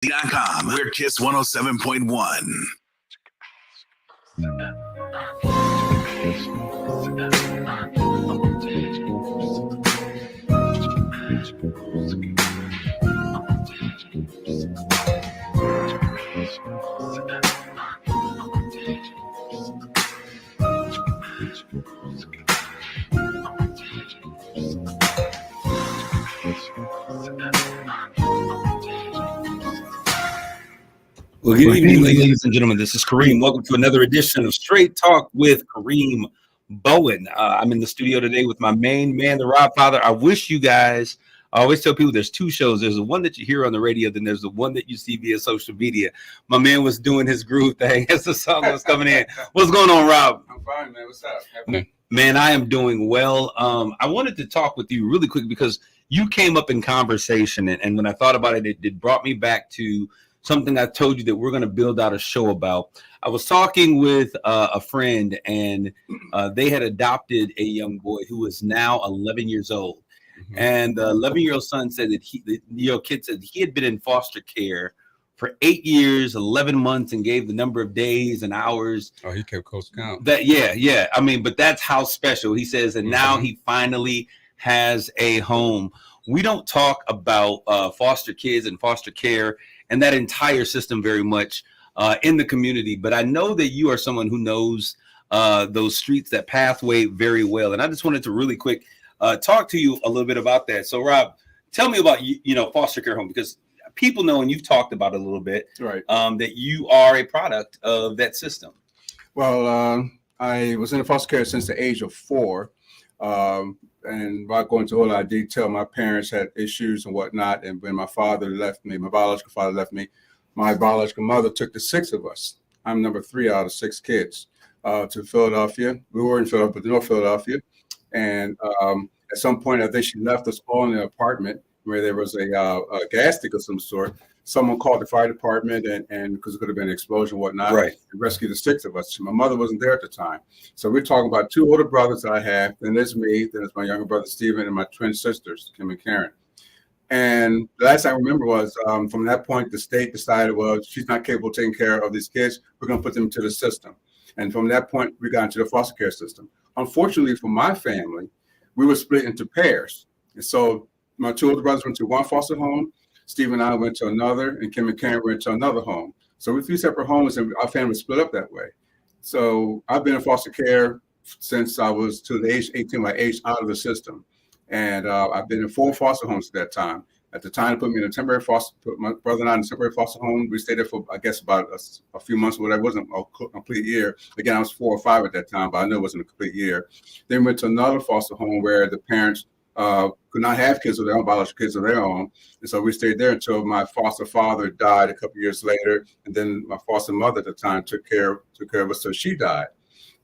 KISS.com. We're KISS 107.1. Well, good evening, ladies and gentlemen. This is Kareem. Welcome to another edition of Straight Talk with Kareem Bowen. I'm in the studio today with my main man, the Rob Father. I wish you guys, I always tell people there's two shows. There's the one that you hear on the radio, then there's the one that you see via social media. My man was doing his groove thing as the song was coming in. What's going on, Rob? I'm fine, man. What's up? Happening? Man, I am doing well. I wanted to talk with you really quick because you came up in conversation, and when I thought about it, it brought me back to something I told you that we're going to build out a show about. I was talking with a friend, and they had adopted a young boy who is now 11 years old. Mm-hmm. And the 11-year-old son said that kid said he had been in foster care for 8 years, 11 months, and gave the number of days and hours. Oh, he kept close count. Yeah. I mean, but that's how special he says. And now he finally has a home. We don't talk about foster kids and foster care and that entire system very much in the community. But I know that you are someone who knows those streets, that pathway very well. And I just wanted to really quick talk to you a little bit about that. So, Rob, tell me about, foster care home, because people know, and you've talked about it a little bit, right? That you are a product of that system. Well, I was in foster care since the age of 4. And without going into a whole lot of detail, my parents had issues and whatnot. And when my father left me, my biological father left me, my biological mother took the 6 of us. I'm number 3 out of 6 kids to Philadelphia. We were in Philadelphia, North Philadelphia. And at some point, I think she left us all in an apartment where there was a gas leak of some sort. Someone called the fire department, and because it could have been an explosion and whatnot, right, and rescued the 6 of us. My mother wasn't there at the time. So we're talking about 2 older brothers that I have. Then there's me, then there's my younger brother, Stephen, and my twin sisters, Kim and Karen. And the last I remember was from that point, the state decided, well, she's not capable of taking care of these kids. We're going to put them into the system. And from that point, we got into the foster care system. Unfortunately for my family, we were split into pairs. And so my 2 older brothers went to one foster home. Steve and I went to another, and Kim and Karen went to another home. So we're 3 separate homes, and our family split up that way. So I've been in foster care since I was to the age 18, my age out of the system. And I've been in 4 foster homes at that time. At the time, they put me in a temporary foster, put my brother and I in a temporary foster home. We stayed there for, I guess, about a few months, but it wasn't a complete year. Again, I was 4 or 5 at that time, but I know it wasn't a complete year. Then went to another foster home where the parents could not have kids of their own, biological kids of their own. And so we stayed there until my foster father died a couple years later. And then my foster mother at the time took care of us till she died.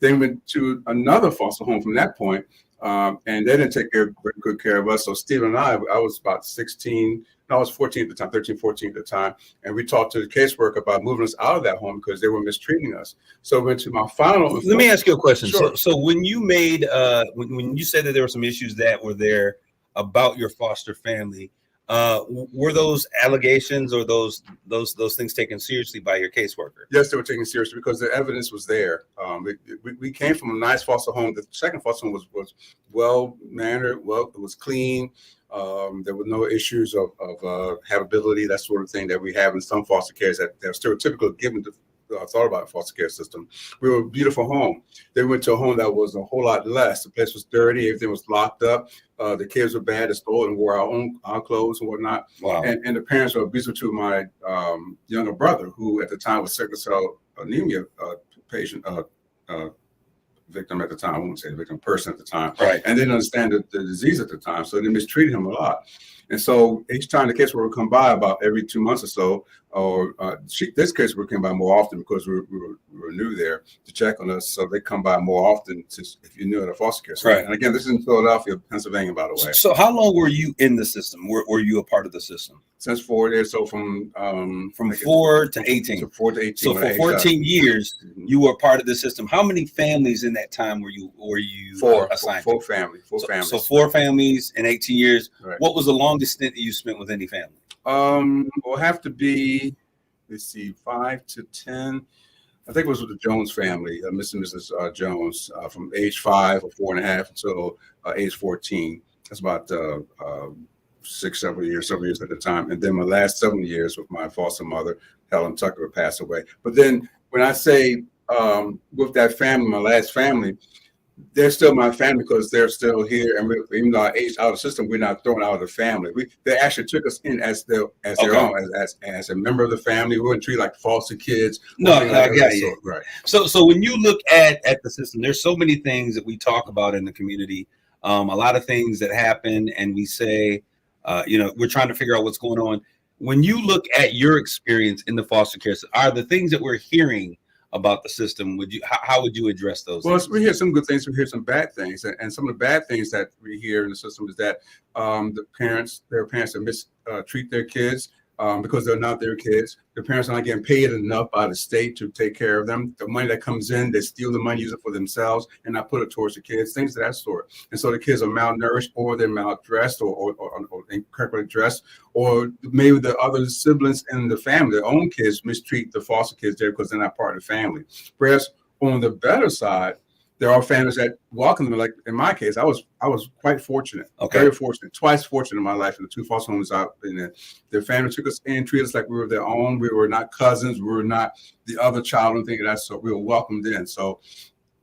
Then went to another foster home from that point. And they didn't take good care of us. So Steve and I was about 16, no, I was 14 at the time, 13, 14 at the time. And we talked to the caseworker about moving us out of that home because they were mistreating us. So went to my final. Let me ask you a question. Sure. So when you made, when you said that there were some issues that were there about your foster family, were those allegations or those things taken seriously by your caseworker? Yes, they were taken seriously because the evidence was there. We came from a nice foster home. The second foster home was well mannered, it was clean. There were no issues of habitability, that sort of thing that we have in some foster cares that are stereotypical given to thought about foster care system. We were a beautiful home. They went to a home that was a whole lot less. The place was dirty. Everything was locked up. The kids were bad. They stole and wore our clothes and whatnot. Wow. And the parents were abusive to my younger brother, who at the time was sickle cell anemia patient, victim at the time. I won't say the victim, person at the time. Right. And they didn't understand the disease at the time, so they mistreated him a lot. And so each time the caseworker would come by about every 2 months or so, or this caseworker came by more often because we were new there to check on us. So they come by more often if you're new at a foster care center. Right. And again, this is in Philadelphia, Pennsylvania, by the way. So how long were you in the system? Were you a part of the system? Since 4 years, so from 4 to 18. So 4 to 18. So for 14 years, you were part of the system. How many families in that time were you assigned? Four families. So 4 families in 18 years. Right. What was the longest stint that you spent with any family? Will have to be, let's see, 5 to 10. I think it was with the Jones family, Mr. and Mrs. Jones, from age 5 or 4.5 until age 14. That's about several years at the time. And then my last 7 years with my foster mother, Helen Tucker, who passed away. But then when I say with that family, my last family, they're still my family because they're still here, and even though I aged out of the system, we're not thrown out of the family. They actually took us in as their own, as a member of the family. We weren't treated like foster kids. No, Like I got you. Right. So when you look at the system, there's so many things that we talk about in the community. A lot of things that happen, and we say, we're trying to figure out what's going on. When you look at your experience in the foster care system, are the things that we're hearing about the system, how would you address those? Well, things? we hear some good things, we hear some bad things, and some of the bad things that we hear in the system is that their parents that mistreat their kids because they're not their kids. Their parents are not getting paid enough by the state to take care of them. The money that comes in, they steal the money, use it for themselves, and not put it towards the kids, things of that sort. And so the kids are malnourished, or they're maldrassed, or incorrectly dressed, or maybe the other siblings in the family, their own kids, mistreat the foster kids there because they're not part of the family. Whereas on the better side, there are families that welcome them. Like in my case, I was quite fortunate, very fortunate, twice fortunate in my life in the 2 foster homes I've been in. Their family took us in, treated us like we were their own. We were not cousins. We were not the other child and things like that. So we were welcomed in. So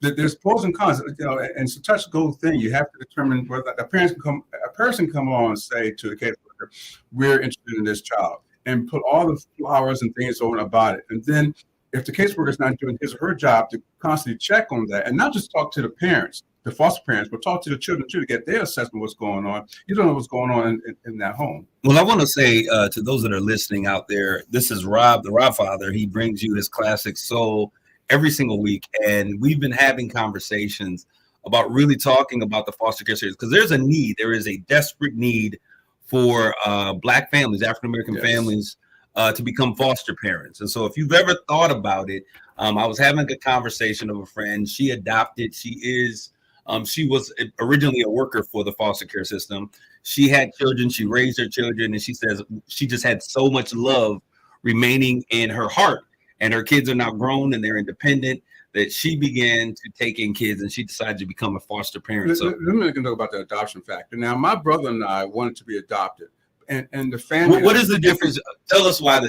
there's pros and cons, and it's a touch gold thing. You have to determine whether a person can come along and say to the caseworker, "We're interested in this child," and put all the flowers and things on about it, and then, if the caseworker is not doing his or her job to constantly check on that, and not just talk to the parents, the foster parents, but talk to the children too to get their assessment of what's going on, you don't know what's going on in that home. Well, I want to say to those that are listening out there, this is Rob, the Rob Father. He brings you his classic soul every single week, and we've been having conversations about really talking about the foster care series because there's a need. There is a desperate need for Black families, African American families, to become foster parents. And so if you've ever thought about it, I was having a conversation with a friend. She adopted. She was originally a worker for the foster care system. She had children. She raised her children. And she says she just had so much love remaining in her heart. And her kids are now grown and they're independent that she began to take in kids and she decided to become a foster parent. Let me know about the adoption factor. Now, my brother and I wanted to be adopted. And the family. What is the difference? Tell us why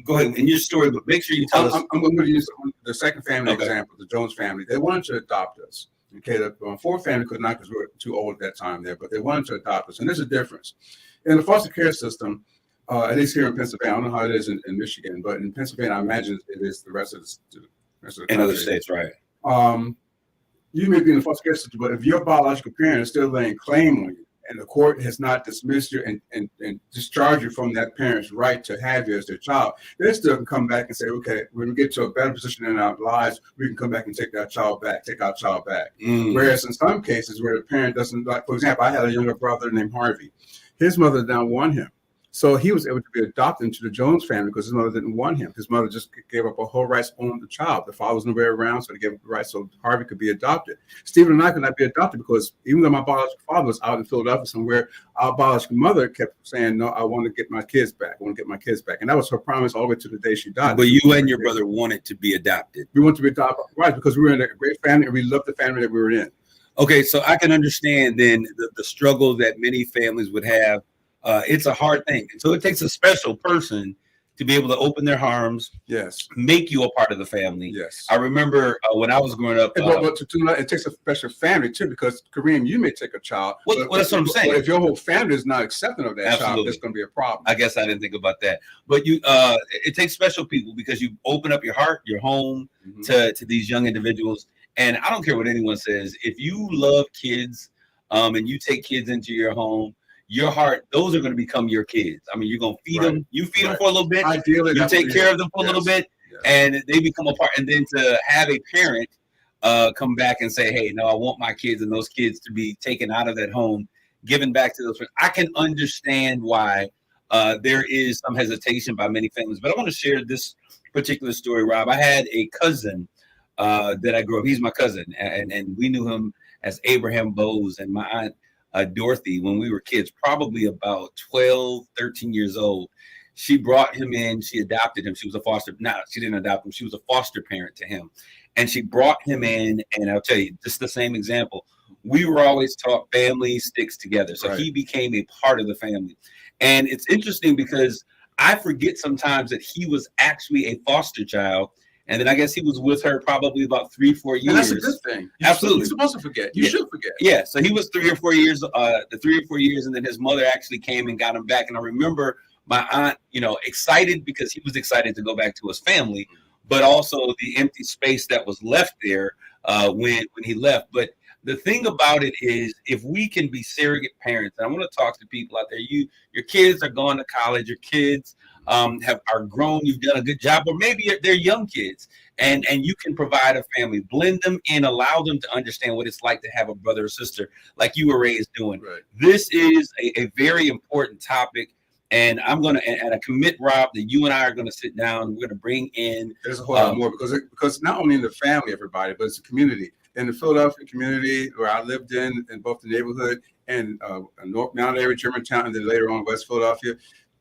go ahead in your story, but make sure you tell us. I'm going to use the second family example, the Jones family. They wanted to adopt us. Okay, the fourth family could not because we were too old at that time there, but they wanted to adopt us. And there's a difference. In the foster care system, at least here in Pennsylvania, I don't know how it is in Michigan, but in Pennsylvania, I imagine it is the rest of the country. In other states, right. You may be in the foster care system, but if your biological parent is still laying claim on you, and the court has not dismissed you and discharged you from that parent's right to have you as their child, they still can come back and say, okay, when we get to a better position in our lives, we can come back and take our child back. Whereas in some cases where the parent doesn't, like, for example, I had a younger brother named Harvey. His mother did not want him. So he was able to be adopted into the Jones family because his mother didn't want him. His mother just gave up a whole rights on the child. The father was nowhere around, so they gave up the rights so Harvey could be adopted. Stephen and I could not be adopted because even though my biological father was out in Philadelphia somewhere, our biological mother kept saying, no, I want to get my kids back. And that was her promise all the way to the day she died. But you and your brother wanted to be adopted. We wanted to be adopted, right, because we were in a great family and we loved the family that we were in. Okay, so I can understand then the struggle that many families would have. It's a hard thing. And so it takes a special person to be able to open their arms, make you a part of the family. Yes. I remember when I was growing up. But it takes a special family too, because Kareem, you may take a child. Well, that's what I'm saying. But if your whole family is not accepting of that child, there's going to be a problem. I guess I didn't think about that. But it takes special people because you open up your heart, your home to these young individuals. And I don't care what anyone says. If you love kids and you take kids into your home, your heart, those are going to become your kids. I mean, you're going to feed them. You feed them for a little bit. Ideally, you take care of them for a little bit, and they become a part. And then to have a parent come back and say, hey, no, I want my kids and those kids to be taken out of that home, given back to those friends. I can understand why there is some hesitation by many families. But I want to share this particular story, Rob. I had a cousin that I grew up. He's my cousin, and we knew him as Abraham Bowes, and my aunt Dorothy when we were kids, probably about 12, 13 years old. She brought him in. She adopted him. She was a foster. No, she didn't adopt him. She was a foster parent to him, and she brought him in. And I'll tell you, just the same example. We were always taught family sticks together, so he became a part of the family. And it's interesting because I forget sometimes that he was actually a foster child. And then I guess he was with her probably about 3-4 years. And that's a good thing. Absolutely. You're supposed to forget. You should forget. Yeah. So he was 3 or 4 years, and then his mother actually came and got him back. And I remember my aunt, excited because he was excited to go back to his family, but also the empty space that was left there when he left. But the thing about it is, if we can be surrogate parents, and I want to talk to people out there, your kids are going to college, your kids are grown, you've done a good job, or maybe they're young kids, and you can provide a family, blend them in, allow them to understand what it's like to have a brother or sister like you were raised doing. Right. This is a very important topic, and I'm going to, and I commit, Rob, that you and I are going to sit down, we're going to bring in. There's a whole lot more because not only in the family, everybody, but it's a community. In the Philadelphia community where I lived in both the neighborhood and North Mount area, Germantown, and then later on West Philadelphia,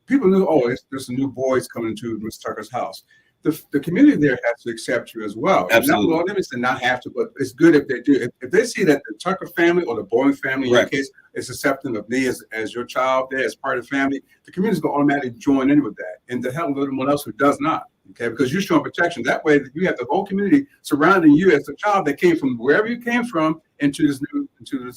people knew, there's some new boys coming to Mr. Tucker's house. The community there has to accept you as well. Absolutely. Not, let me say not have to, but it's good if they do. If they see that the Tucker family or the Bowen family, in your case, is accepting of me as your child there, as part of the family, the community is going to automatically join in with that. And to help anyone else who does not. Okay, because you're showing protection. That way, you have the whole community surrounding you as a child that came from wherever you came from into this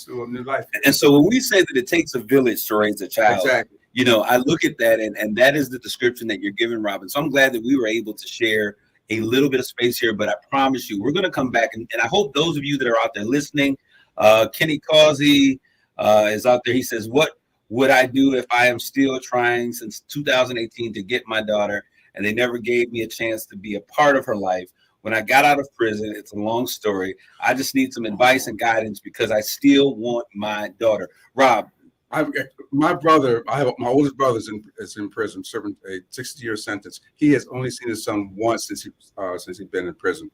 new life. And so when we say that it takes a village to raise a child, exactly. I look at that, and that is the description that you're giving, Robin. So I'm glad that we were able to share a little bit of space here, but I promise you, we're going to come back, and I hope those of you that are out there listening, Kenny Causey is out there. He says, "What would I do if I am still trying since 2018 to get my daughter? And they never gave me a chance to be a part of her life. When I got out of prison, it's a long story. I just need some advice and guidance because I still want my daughter." Rob. My oldest brother is in prison, serving a 60-year sentence. He has only seen his son once since he's been in prison.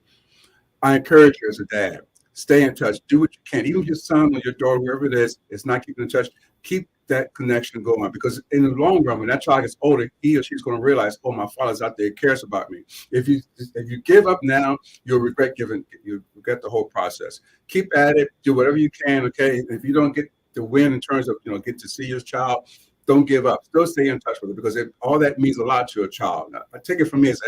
I encourage you as a dad, stay in touch. Do what you can. Even if your son or your daughter, whoever it is not keeping in touch, keep that connection going, because in the long run, when that child gets older, he or she's going to realize, my father's out there, he cares about me. If you give up now, you'll regret you regret the whole process. Keep at it, do whatever you can. Okay, if you don't get the win in terms of get to see your child, don't give up. Still stay in touch with it, because all that means a lot to a child. Now, I take it from me as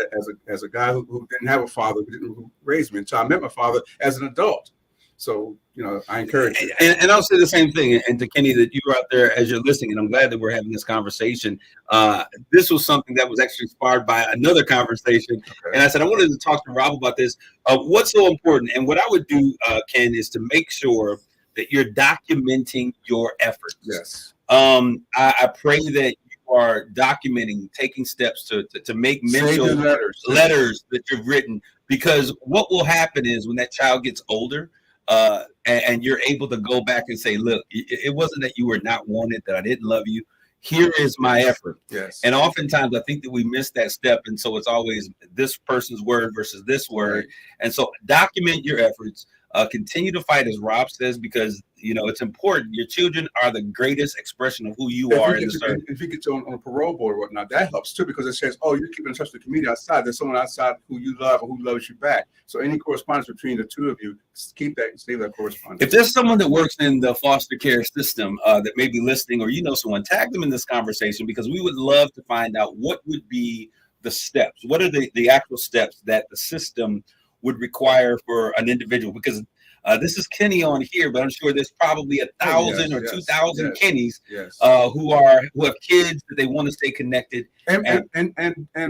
a guy who didn't have a father, who raised me until I met my father as an adult. So, I encourage you. And I'll say the same thing. And to Kenny, that you were out there as you're listening, and I'm glad that we're having this conversation. This was something that was actually inspired by another conversation. Okay. And I said, I wanted to talk to Rob about this. What's so important? And what I would do, Ken, is to make sure that you're documenting your efforts. Yes. I pray that you are documenting, taking steps to make mental letters that you've written, because what will happen is when that child gets older, and you're able to go back and say, look, it wasn't that you were not wanted, that I didn't love you. Here is my effort. Yes. And oftentimes I think that we miss that step. And so it's always this person's word versus this word. Right. And so document your efforts. Continue to fight, as Rob says, because it's important. Your children are the greatest expression of who you are in the service. If you get on a parole board or whatnot, that helps too, because it says, you're keeping in touch with the community outside. There's someone outside who you love or who loves you back. So any correspondence between the two of you, save that correspondence. If there's someone that works in the foster care system that may be listening, or someone, tag them in this conversation, because we would love to find out what would be the steps. What are the actual steps that the system would require for an individual? Because this is Kenny on here, but I'm sure there's probably 1,000 or 2,000 Kennys who have kids that they want to stay connected. And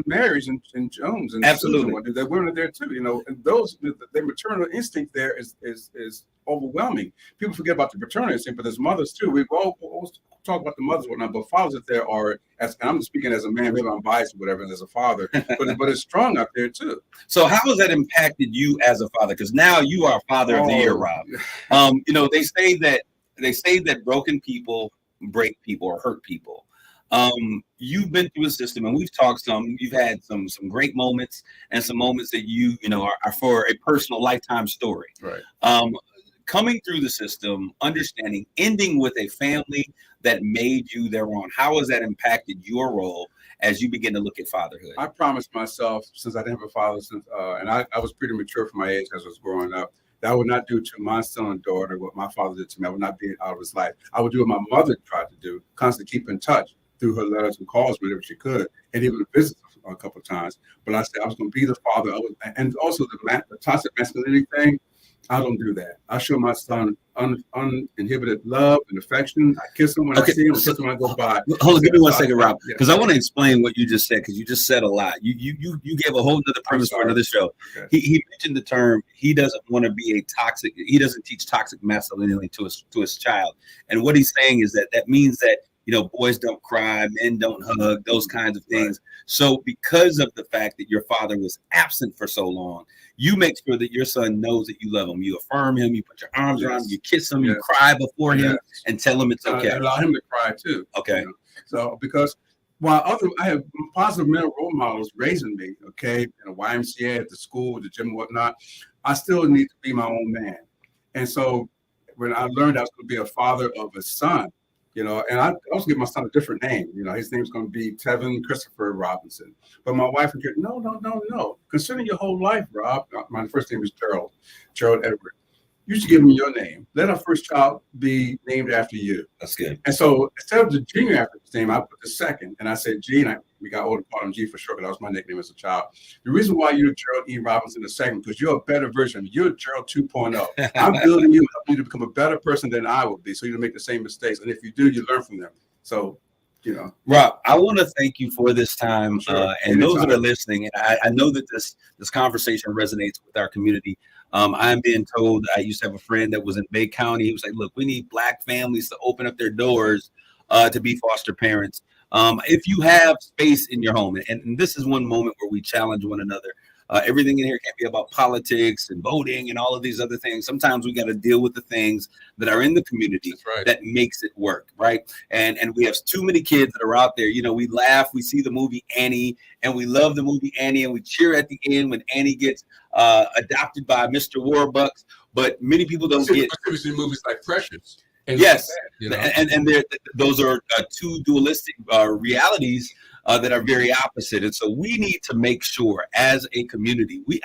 Marys and Jones and absolutely, Susan, the women are there too. And those the maternal instinct there is overwhelming. People forget about the paternal instinct, but there's mothers too. We've always talk about the mothers, whatnot, but fathers out there are, and I'm speaking as a man, maybe I'm biased or whatever, as a father, but it's strong out there too. So how has that impacted you as a father? Because now you are father of the year, Rob. They say that broken people break people or hurt people. You've been through a system, and we've talked some. You've had some great moments and some moments that are for a personal lifetime story. Right. Coming through the system, understanding, ending with a family that made you their own. How has that impacted your role as you begin to look at fatherhood? I promised myself, since I didn't have a father, and I was pretty mature for my age as I was growing up, that I would not do to my son and daughter what my father did to me. I would not be out of his life. I would do what my mother tried to do, constantly keep in touch through her letters and calls whenever she could, and even visit a couple of times. But I said I was going to be the father. And also the toxic masculinity thing, I don't do that. I show my son uninhibited love and affection. I kiss him when I see him, kiss him when I go by. Hold on, give me 1 second, Rob, because I want to explain what you just said, because you just said a lot. You gave a whole other premise for another show. Okay. He mentioned the term, he doesn't want to be he doesn't teach toxic masculinity to his child. And what he's saying is that means that, boys don't cry, men don't hug, those kinds of things. Right. So because of the fact that your father was absent for so long, you make sure that your son knows that you love him. You affirm him, you put your arms around him, you kiss him, you cry before him, and tell him it's okay. Allow him to cry too. Okay. So because while I have positive male role models raising me, okay, in a YMCA, at the school, the gym, and whatnot, I still need to be my own man. And so when I learned I was going to be a father of a son, and I also give my son a different name. His name's going to be Tevin Christopher Robinson. But my wife would go, no. Considering your whole life, Rob, my first name is Gerald Edward. You should give him your name. Let our first child be named after you. That's good. And so instead of the junior after his name, I put the second. And I said, Gene, we got older, called him G for short, because that was my nickname as a child. The reason why you're Gerald E. Robinson II, because you're a better version of me. You're Gerald 2.0. I'm building you, helping you to become a better person than I will be, so you don't make the same mistakes. And if you do, you learn from them. So, Rob, I want to thank you for this time. Sure. And those that are listening, and I know that this conversation resonates with our community. I'm being told, I used to have a friend that was in Bay County. He was like, look, we need Black families to open up their doors to be foster parents. If you have space in your home, and this is one moment where we challenge one another. Everything in here can't be about politics and voting and all of these other things. Sometimes we got to deal with the things that are in the community that makes it work, right? And we have too many kids that are out there. We laugh, we see the movie Annie, and we love the movie Annie, and we cheer at the end when Annie gets adopted by Mr. Warbucks. But many people don't get movies like Precious. Yes, and those are two dualistic realities that are very opposite. And so we need to make sure as a community, we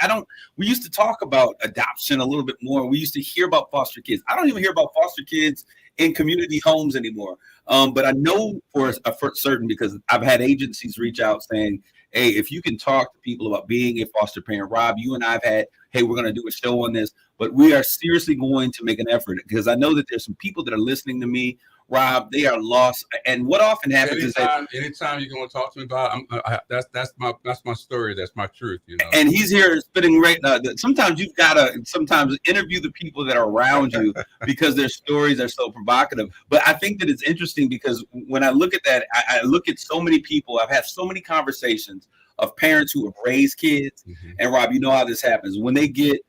used to talk about adoption a little bit more. We used to hear about foster kids. I don't even hear about foster kids in community homes anymore. But I know for certain, because I've had agencies reach out saying, hey, if you can talk to people about being a foster parent, Rob, you and I have had, hey, we're going to do a show on this, but we are seriously going to make an effort, because I know that there's some people that are listening to me, Rob, they are lost. And what often happens is that anytime you're going to talk to me about, that's my story. That's my truth, And he's here spitting right now. Sometimes you've got to interview the people that are around you because their stories are so provocative. But I think that it's interesting because when I look at that, I look at so many people. I've had so many conversations of parents who have raised kids. Mm-hmm. And Rob, you know how this happens. When they get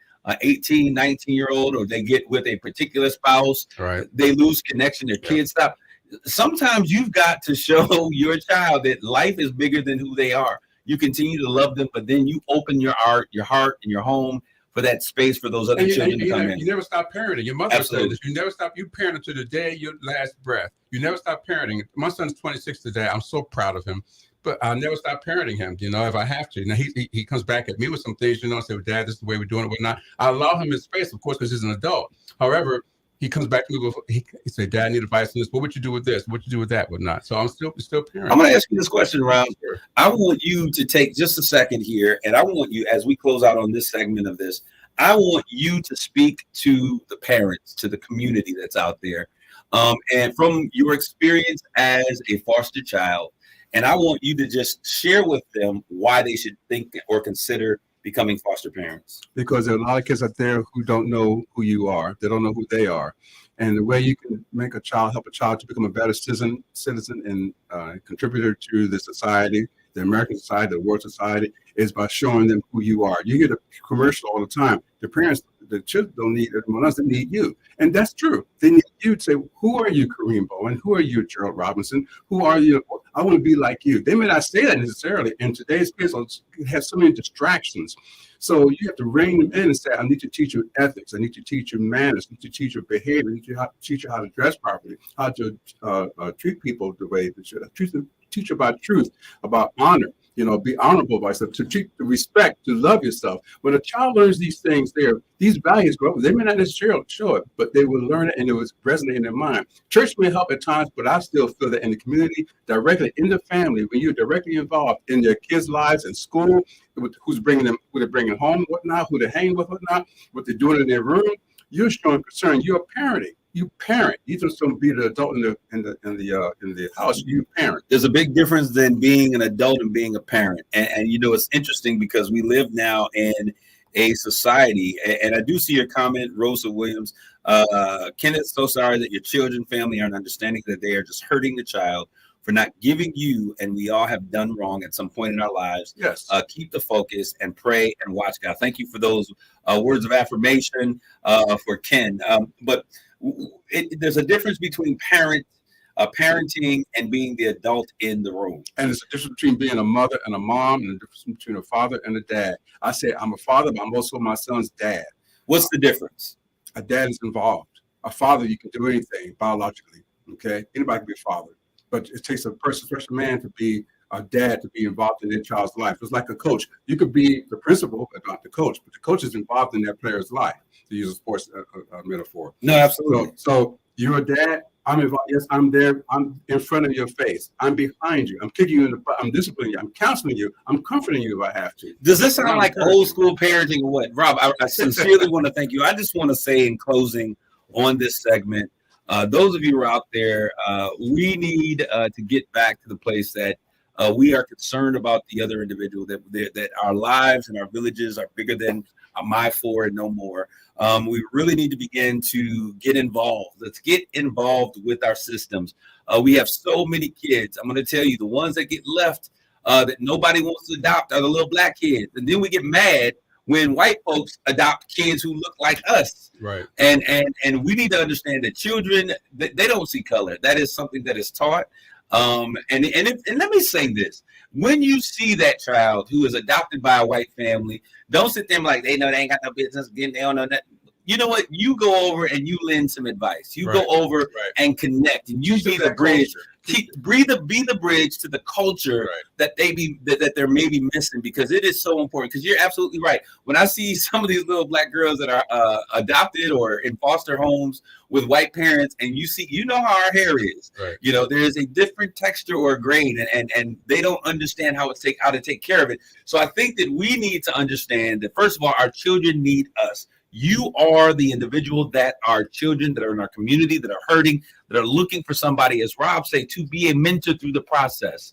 18, 19-year-old, or they get with a particular spouse, they lose connection, their kids stop. Sometimes you've got to show your child that life is bigger than who they are. You continue to love them, but then you open your heart, and your home for that space for those other children to come in. You never stop parenting. Your mother said this. You never stop. You parent until the day your last breath. You never stop parenting. My son's 26 today. I'm so proud of him. But I'll never stop parenting him, if I have to. Now, he comes back at me with some things, say, well, Dad, this is the way we're doing it, whatnot. I allow him his space, of course, because he's an adult. However, he comes back to me with, he said, Dad, I need advice on this. What would you do with this? What would you do with that, whatnot? So I'm still parenting. I'm going to ask you this question, Rob. Sure. I want you to take just a second here, and I want you, as we close out on this segment of this, I want you to speak to the parents, to the community that's out there, and from your experience as a foster child. And I want you to just share with them why they should think or consider becoming foster parents. Because there are a lot of kids out there who don't know who you are. They don't know who they are. And the way you can help a child to become a better citizen and contributor to the society, the American society, the world society, is by showing them who you are. You get a commercial all the time. The parents, the children don't need anyone else, they need you. And that's true. They need you to say, who are you, Kareem Bowen? Who are you, Gerald Robinson? Who are you? I want to be like you. They may not say that necessarily. And today's kids have so many distractions. So you have to rein them in and say, I need to teach you ethics. I need to teach you manners. I need to teach you behavior. I need to teach you how to dress properly, how to treat people the way that you treat them. teach you about truth, about honor. Be honorable by yourself, to treat, to respect, to love yourself. When a child learns these things, these values grow up. They may not necessarily show it, but they will learn it, and it will resonate in their mind. Church may help at times, but I still feel that in the community, directly in the family, when you're directly involved in their kids' lives in school, who's bringing them, who they're bringing home, whatnot, who they're hanging with, whatnot, what they're doing in their room, you're showing concern. You're parenting. You parent. You just don't be the adult in the house. You parent. There's a big difference than being an adult and being a parent. And it's interesting because we live now in a society, and I do see your comment, Rosa Williams. Kenneth, so sorry that your children, family aren't understanding that they are just hurting the child for not giving you, and we all have done wrong at some point in our lives. Yes. Keep the focus and pray and watch God. Thank you for those words of affirmation for Ken. But there's a difference between parenting and being the adult in the room. And there's a difference between being a mother and a mom, and a difference between a father and a dad. I say I'm a father, but I'm also my son's dad. What's the difference? A dad is involved. A father, you can do anything biologically. Okay, anybody can be a father, but it takes a person, especially a man, to be a dad, to be involved in their child's life. It's like a coach. You could be the principal, but not the coach. But the coach is involved in that player's life, to use a sports metaphor. No, absolutely. So you're a dad. I'm involved. Yes, I'm there. I'm in front of your face. I'm behind you. I'm kicking you in the butt. I'm disciplining you. I'm counseling you. I'm comforting you if I have to. Does this sound like old school parenting or what? Rob, I sincerely want to thank you. I just want to say in closing on this segment, those of you who are out there, we need to get back to the place that we are concerned about the other individual, that our lives and our villages are bigger than my four and no more. We really need to begin to get involved. Let's get involved with our systems. We have so many kids. I'm going to tell you, the ones that get left that nobody wants to adopt are the little black kids. And then we get mad when white folks adopt kids who look like us. Right. And we need to understand that children, they don't see color. That is something that is taught. And let me say this: when you see that child who is adopted by a white family, don't sit there and like, they know they ain't got no business getting, they don't know that. You know what? You go over and you lend some advice. You go over and connect, and you be the bridge. Be the bridge to the culture that they're maybe missing, because it is so important. Because you're absolutely right. When I see some of these little black girls that are adopted or in foster homes with white parents, and you know how our hair is. Right. There is a different texture or grain, and they don't understand how to take care of it. So I think that we need to understand that, first of all, our children need us. You are the individual that our children that are in our community, that are hurting, that are looking for somebody, as Rob say, to be a mentor through the process.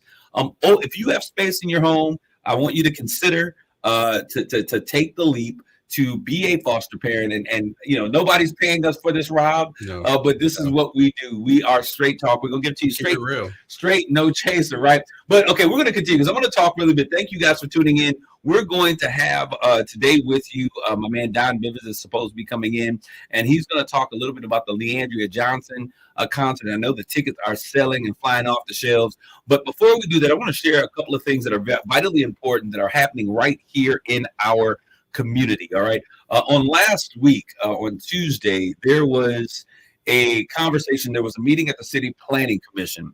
If you have space in your home, I want you to consider to take the leap to be a foster parent. And nobody's paying us for this, Rob. No. But this is what we do. We are straight talk. We're gonna give it to you straight, no chaser, right? But okay, we're gonna continue because I'm gonna talk really bit. Thank you guys for tuning in. We're going to have today with you, my man Don Bivens is supposed to be coming in, and he's going to talk a little bit about the Leandria Johnson concert. I know the tickets are selling and flying off the shelves, but before we do that, I want to share a couple of things that are vitally important that are happening right here in our community. All right. On last week, on Tuesday, there was a conversation. There was a meeting at the City Planning Commission.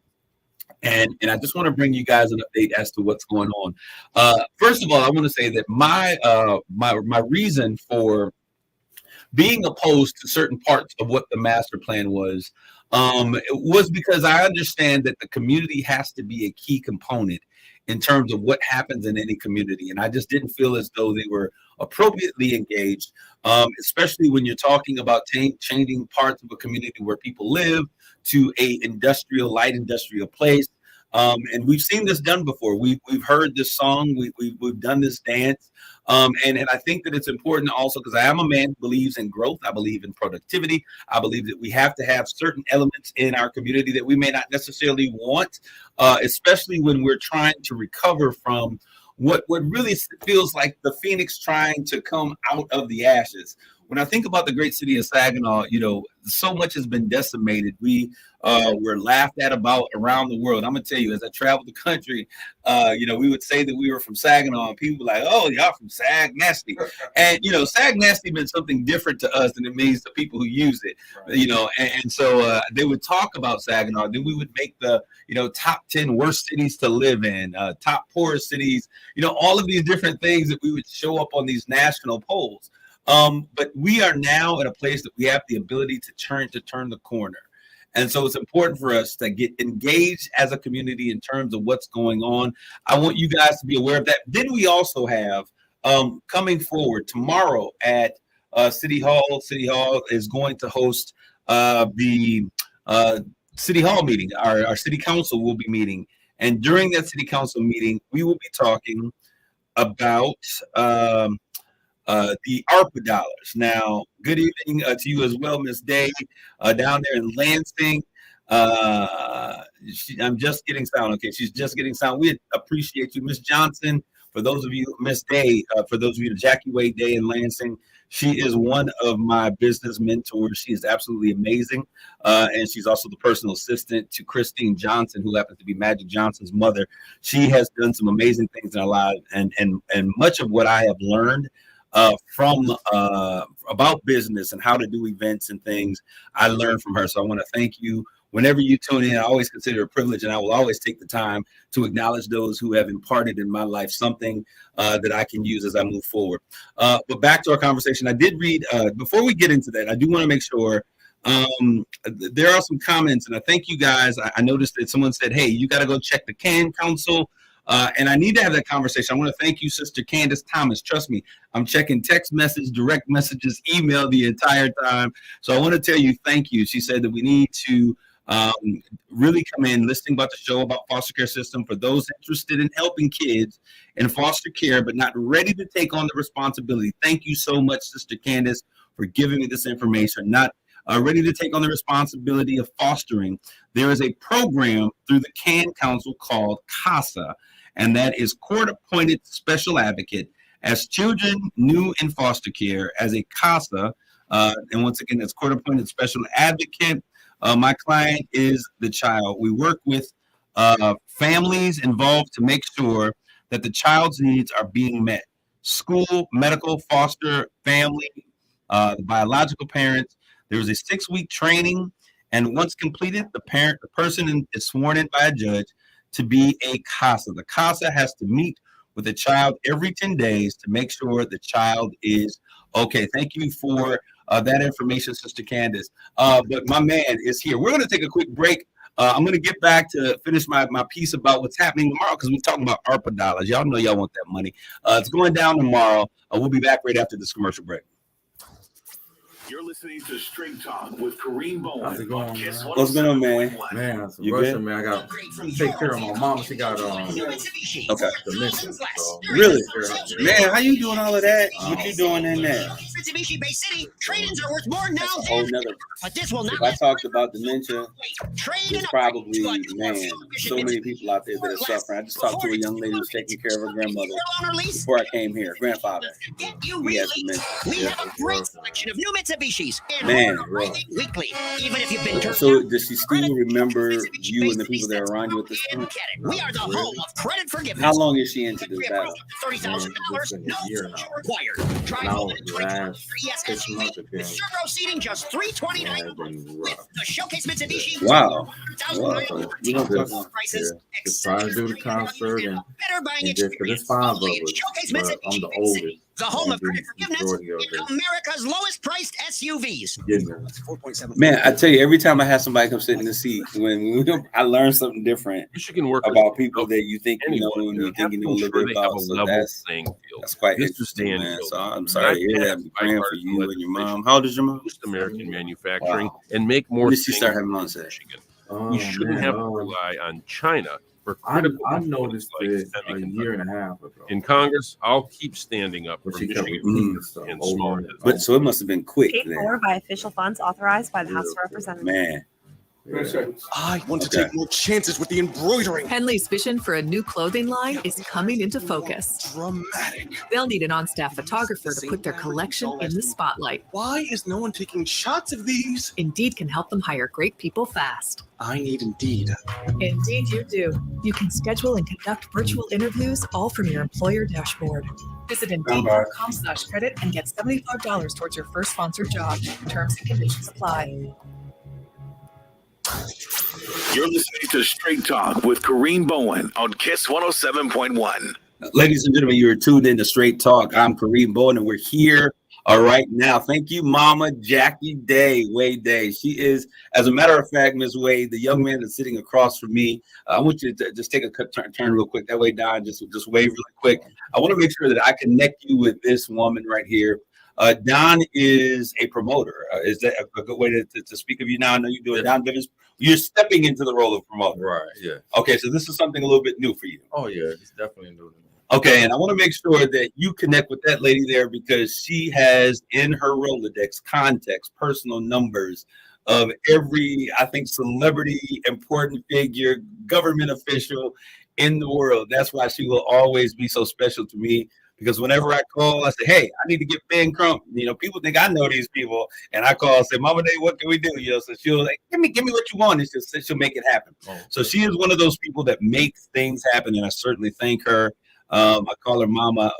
And I just want to bring you guys an update as to what's going on. First of all, I want to say that my reason for being opposed to certain parts of what the master plan was because I understand that the community has to be a key component in terms of what happens in any community. And I just didn't feel as though they were appropriately engaged, especially when you're talking about changing parts of a community where people live to a light industrial place. And we've seen this done before. We've heard this song. We've done this dance. And I think that it's important also because I am a man who believes in growth. I believe in productivity. I believe that we have to have certain elements in our community that we may not necessarily want, especially when we're trying to recover from what really feels like the phoenix trying to come out of the ashes. when I think about the great city of Saginaw, so much has been decimated. We were laughed at about around the world. I'm gonna tell you, as I traveled the country, we would say that we were from Saginaw, and people were like, "Oh, y'all from Sag Nasty," and Sag Nasty meant something different to us than it means to people who use it. Right. And so they would talk about Saginaw. Then we would make the top 10 worst cities to live in, top poorest cities. All of these different things that we would show up on these national polls. But we are now at a place that we have the ability to turn the corner. And so it's important for us to get engaged as a community in terms of what's going on. I want you guys to be aware of that. Then we also have coming forward tomorrow at City Hall. City Hall is going to host the City Hall meeting. Our City Council will be meeting. And during that City Council meeting, we will be talking about the ARPA dollars. Now, good evening to you as well, Miss Day, down there in Lansing. I'm just getting sound. Okay, she's just getting sound. We appreciate you, Miss Johnson. For those of you, Miss Day, for those of you, Jackie Wade Day in Lansing, she is one of my business mentors. She is absolutely amazing. And she's also the personal assistant to Christine Johnson, who happens to be Magic Johnson's mother. She has done some amazing things in our lives, and much of what I have learned from about business and how to do events and things, I learned from her. So I want to thank you. Whenever you tune in, I always consider it a privilege, and I will always take the time to acknowledge those who have imparted in my life something that I can use as I move forward. But back to our conversation, I did read, before we get into that, I do want to make sure there are some comments, and I thank you guys. I noticed that someone said, hey, you got to go check the CAN Council. And I need to have that conversation. I want to thank you, Sister Candace Thomas. Trust me, I'm checking text message, direct messages, email the entire time. So I want to tell you thank you. She said that we need to really come in listening about the show about foster care system for those interested in helping kids in foster care but not ready to take on the responsibility. Thank you so much, Sister Candace, for giving me this information. Not ready to take on the responsibility of fostering. There is a program through the CAN Council called CASA, and that is Court-Appointed Special Advocate. As children new in foster care, as a CASA, and once again, that's Court-Appointed Special Advocate. My client is the child. We work with families involved to make sure that the child's needs are being met. School, medical, foster, family, the biological parents. There is a 6-week training, and once completed, the person is sworn in by a judge to be a CASA. The CASA has to meet with the child every 10 days to make sure the child is okay. Thank you for that information, Sister Candace. But my man is here. We're going to take a quick break. I'm going to get back to finish my piece about what's happening tomorrow, because we're talking about ARPA dollars. Y'all know y'all want that money. It's going down tomorrow. We'll be back right after this commercial break. You're listening to Straight Talk with Kareem Bowen. How's it going, man? What's going on, man? Man, that's You Russia, good? man. I got to take care of my mom. She got Okay. dementia. So, Really? Man, how you doing all of that? What you doing in there? Mitsubishi Bay City, trade-ins are worth more now That's a whole than nother. but this will not If I talked about dementia, trade there's probably, man, so many people out there that are suffering. I just talked to a young lady who's taking care of her grandmother before I came here, grandfather. He has dementia. We have a great selection of new Mitsubishis and Man, order weekly. Even if you've been turned So down, does she still remember you and the people that are around you at this point? we are the home of credit forgiveness. How long is she into this battle? $30,000, no closure required. Drive now, home in 2023 last 6 months SUV ago, with servo seating just $329 has been with rough. the Showcase Mitsubishi. Wow. We don't talk about- prices. Just trying to do the concert and better buying just because it's 5 of us, Showcase but Mitsubishi I'm the Bay City, oldest. the home of and credit the forgiveness majority of and it America's lowest priced SUVs. getting there. 4.7. Man, I tell you, every time I have somebody come sit in the seat, I learn something different Michigan workers about people that you think you know anyone, and you think you know a little bit they have about. a So level playing field. that's quite Mr. interesting, man. Stanfield. So I'm sorry to hear that. I'm praying for you and your mom. How old is your mom? Boost American manufacturing Wow. and make more When did she things start having in onset? Michigan. Oh, We shouldn't man, have to rely on China for critical I components noticed like this a semiconductors. year and a half ago. In Congress, I'll keep standing up for But she kept Michigan repeating stuff and over small and business. But so it must have been quick Paid then. for by official funds authorized by the House of Representatives. Man, I want to take more chances with the embroidering. Henley's vision for a new clothing line is coming into focus. Dramatic. They'll need an on-staff photographer to put their collection in the spotlight. Why is no one taking shots of these? Indeed can help them hire great people fast. I need Indeed. Indeed you do. You can schedule and conduct virtual interviews all from your employer dashboard. Visit Indeed.com/credit and get $75 towards your first sponsored job. Terms and conditions apply. You're listening to Straight Talk with Kareem Bowen on KISS 107.1. Ladies and gentlemen, you're tuned in to Straight Talk. I'm Kareem Bowen, and we're here right now. Thank you, Mama Jackie Day, Wade Day. She is, as a matter of fact, Ms. Wade, the young man that's sitting across from me. I want you to just take a turn real quick. That way, Don, just wave really quick. I want to make sure that I connect you with this woman right here. Don is a promoter. Is that a good way to speak of you now? I know you're doing Don Bivens. You're stepping into the role of promoter. Right, yeah. Okay, so this is something a little bit new for you. Oh, yeah, it's definitely new to me. Okay, and I want to make sure that you connect with that lady there because she has in her Rolodex contacts, personal numbers of every, I think, celebrity, important figure, government official in the world. That's why she will always be so special to me. Because whenever I call, I say, hey, I need to get Ben Crump. You know, people think I know these people. And I call and say, Mama Day, what can we do? You know, so she'll like, give me what you want. It's just, she'll make it happen. Oh, so she is one of those people that makes things happen. And I certainly thank her. I call her Mama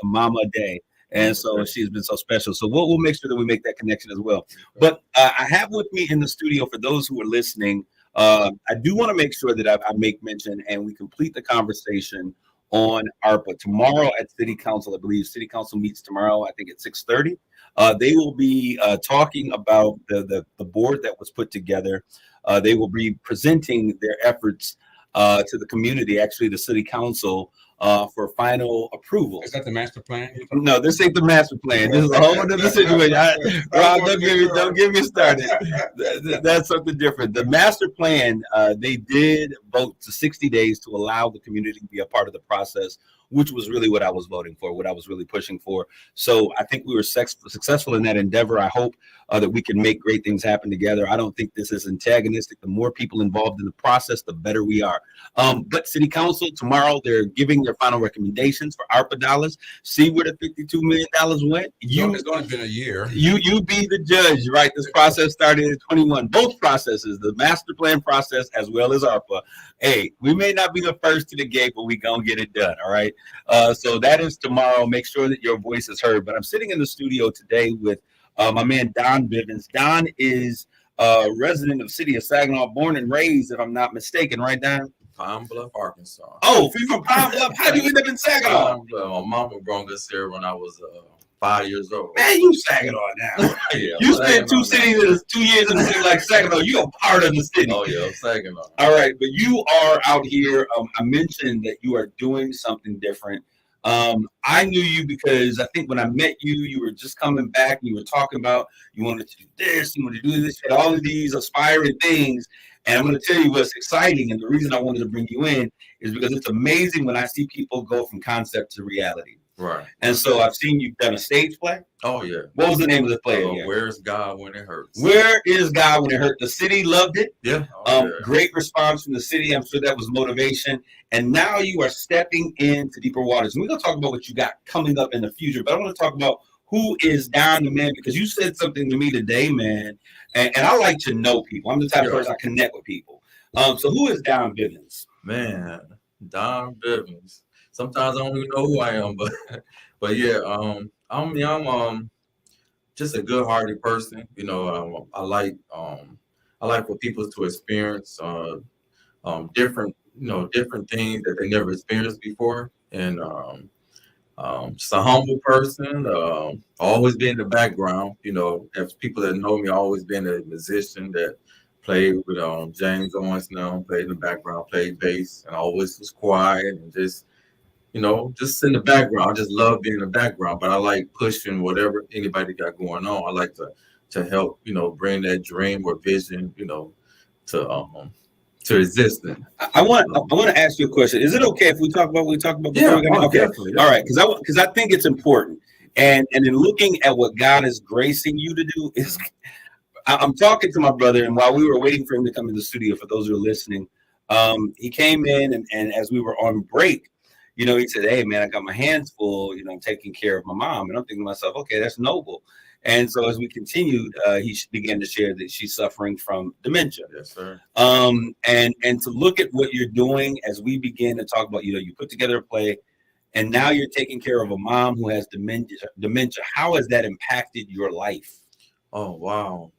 Day. And so she's been so special. So we'll make sure that we make that connection as well. But I have with me in the studio, for those who are listening, I do want to make sure that I make mention and we complete the conversation on ARPA. Tomorrow at City Council, I believe City Council meets tomorrow, I think at 6:30. They will be talking about the board that was put together. They will be presenting their efforts to the community, actually the City Council, for final approval. Is that the master plan? No, this ain't the master plan. This is a whole other situation. Rob, don't get me started. That's something different. The master plan, they did vote to 60 days to allow the community to be a part of the process, which was really what I was voting for, what I was really pushing for. So I think we were successful in that endeavor. I hope that we can make great things happen together. I don't think this is antagonistic. The more people involved in the process, the better we are. But City Council, tomorrow, they're giving their final recommendations for ARPA dollars. See where the $52 million went? It's only been a year. You be the judge, right? This process started in 21. Both processes, the master plan process as well as ARPA. Hey, we may not be the first to the gate, but we gonna get it done, all right? So that is tomorrow. Make sure that your voice is heard. But I'm sitting in the studio today with my man Don Bivens. Don is a resident of City of Saginaw, born and raised, if I'm not mistaken, right, Don? Pine Bluff, Arkansas. Oh, you're from Pine Bluff. How do you end up in Saginaw? Pine Bluff. My mama brought us here when I was 5 years old. Man, you Saginaw now. Yeah, You spent 2 years in the city like Saginaw. You're a part of the city. Oh, yeah, Saginaw. All right, but you are out here. I mentioned that you are doing something different. I knew you because I think when I met you, you were just coming back and you were talking about you wanted to do this, you wanted to do this, you had all of these aspiring things. And I'm going to tell you what's exciting. And the reason I wanted to bring you in is because it's amazing when I see people go from concept to reality. Right. And so I've seen you've done a stage play. Oh, yeah. What was the name of the play again? Where's God When It Hurts? Where is God When It Hurts? The city loved it. Yeah. Oh, yeah. Great response from the city. I'm sure that was motivation. And now you are stepping into deeper waters. And we're going to talk about what you got coming up in the future. But I want to talk about who is Don the man, because you said something to me today, man. And I like to know people. I'm the type of person I connect with people. So who is Don Bivens? Man, Don Bivens. Sometimes I don't even know who I am, but yeah, I'm just a good-hearted person. You know, I like for people to experience different things that they never experienced before, and just a humble person. Always been in the background. You know, as people that know me, always been a musician that played with James Owens now, played in the background, played bass, and always was quiet and just in the background. I just love being in the background, but I like pushing whatever anybody got going on. I like to help, bring that dream or vision, to existence. I want to ask you a question. Is it okay if we talk about what we talked about before? Yeah, Okay. Definitely. All right, because I think it's important. And in looking at what God is gracing you to do, is I'm talking to my brother, and while we were waiting for him to come in the studio, for those who are listening, he came in, and as we were on break, he said, "Hey, man, I got my hands full. I'm taking care of my mom." And I'm thinking to myself, "Okay, that's noble." And so as we continued, he began to share that she's suffering from dementia. Yes, sir. And to look at what you're doing as we begin to talk about, you put together a play, and now you're taking care of a mom who has dementia. How has that impacted your life? Oh wow.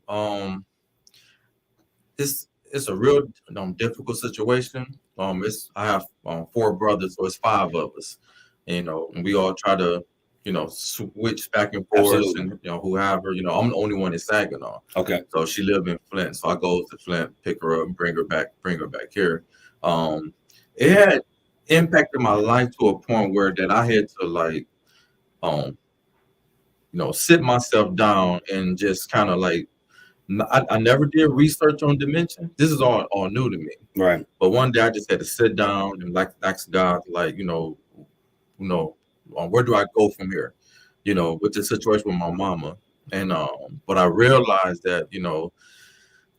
It's a real difficult situation. I have 4 brothers, so it's 5 of us. And we all try to switch back and forth. Absolutely. And whoever, I'm the only one in Saginaw. Okay. So she lived in Flint, so I go to Flint, pick her up, and bring her back here. It had impacted my life to a point where that I had to sit myself down and just kind of I never did research on dementia. This is all new to me. Right. But one day I just had to sit down and ask God, where do I go from here? With the situation with my mama. And but I realized that,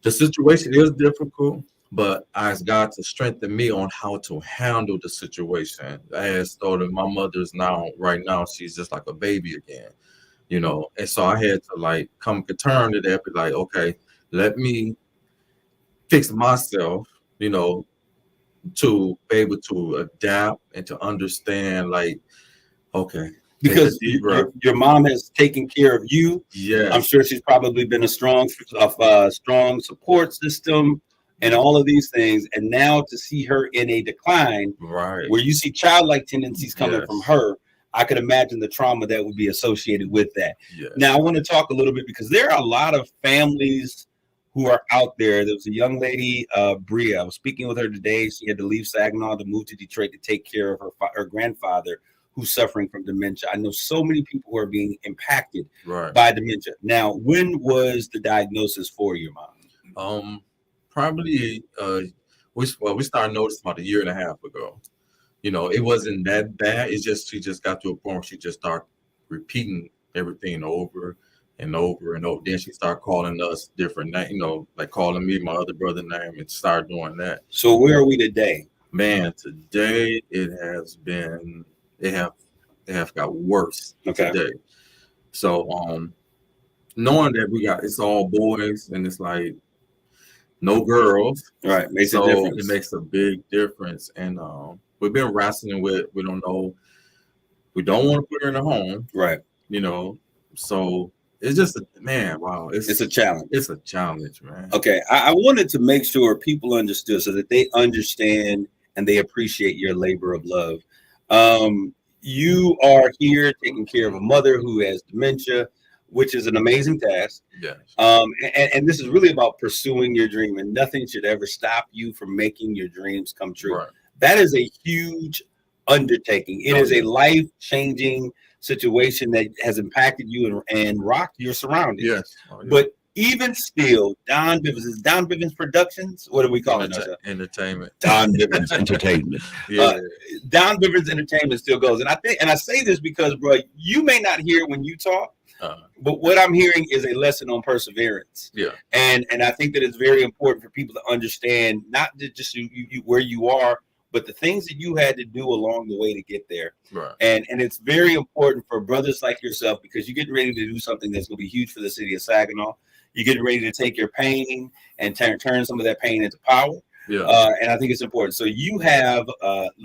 the situation is difficult, but I asked God to strengthen me on how to handle the situation. As though that my mother's right now, she's just like a baby again. And so I had to come to terms to that, be like, okay, let me fix myself, to be able to adapt and to understand, okay. Because your mom has taken care of you. Yeah. I'm sure she's probably been a strong support system and all of these things. And now to see her in a decline, right, where you see childlike tendencies coming from her, I could imagine the trauma that would be associated with that. Yes. Now, I want to talk a little bit because there are a lot of families who are out there. There was a young lady, Bria. I was speaking with her today. She had to leave Saginaw to move to Detroit to take care of her grandfather who's suffering from dementia. I know so many people who are being impacted by dementia. Now, when was the diagnosis for your mom? Probably we started noticing about 1.5 years ago. It wasn't that bad. It's just she just got to a point where she just started repeating everything over and over and over. Then she started calling us different names, like calling me my other brother's name, and started doing that. So where are we today? Man, today it have got worse today. So knowing that it's all boys and it's no girls, right, makes a difference. It makes a big difference. And we've been wrestling with, we don't know, we don't want to put her in a home, right? So it's just wow, it's a challenge. It's a challenge, man. Okay, I wanted to make sure people understood so that they understand and they appreciate your labor of love. You are here taking care of a mother who has dementia, which is an amazing task. Yes. And this is really about pursuing your dream, and nothing should ever stop you from making your dreams come true. Right. That is a huge undertaking. It is a life-changing situation that has impacted you and rocked your surroundings. Yes. But even still, Don Bivens Productions. What do we call it? Entertainment. Don Bivens Entertainment. Yeah. Don Bivens Entertainment still goes, and I say this because, bro, you may not hear it when you talk, but what I'm hearing is a lesson on perseverance. Yeah. And I think that it's very important for people to understand not just you where you are, but the things that you had to do along the way to get there. Right. And it's very important for brothers like yourself, because you're getting ready to do something that's going to be huge for the city of Saginaw. You're getting ready to take your pain and turn some of that pain into power. Yeah. And I think it's important. So you have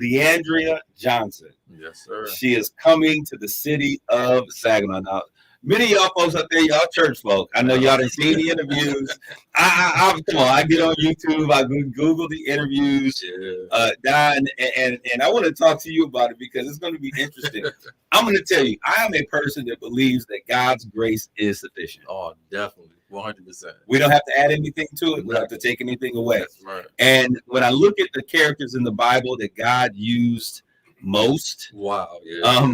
Leandria Johnson. Yes, sir. She is coming to the city of Saginaw. Now, many of y'all folks out there, y'all church folk. I know y'all done seen the interviews. I get on YouTube. I Google the interviews. Yeah. Don, and I want to talk to you about it because it's going to be interesting. I'm going to tell you, I am a person that believes that God's grace is sufficient. Oh, definitely. 100%. We don't have to add anything to it. We don't have to take anything away. That's right. And when I look at the characters in the Bible that God used most, wow, yeah. I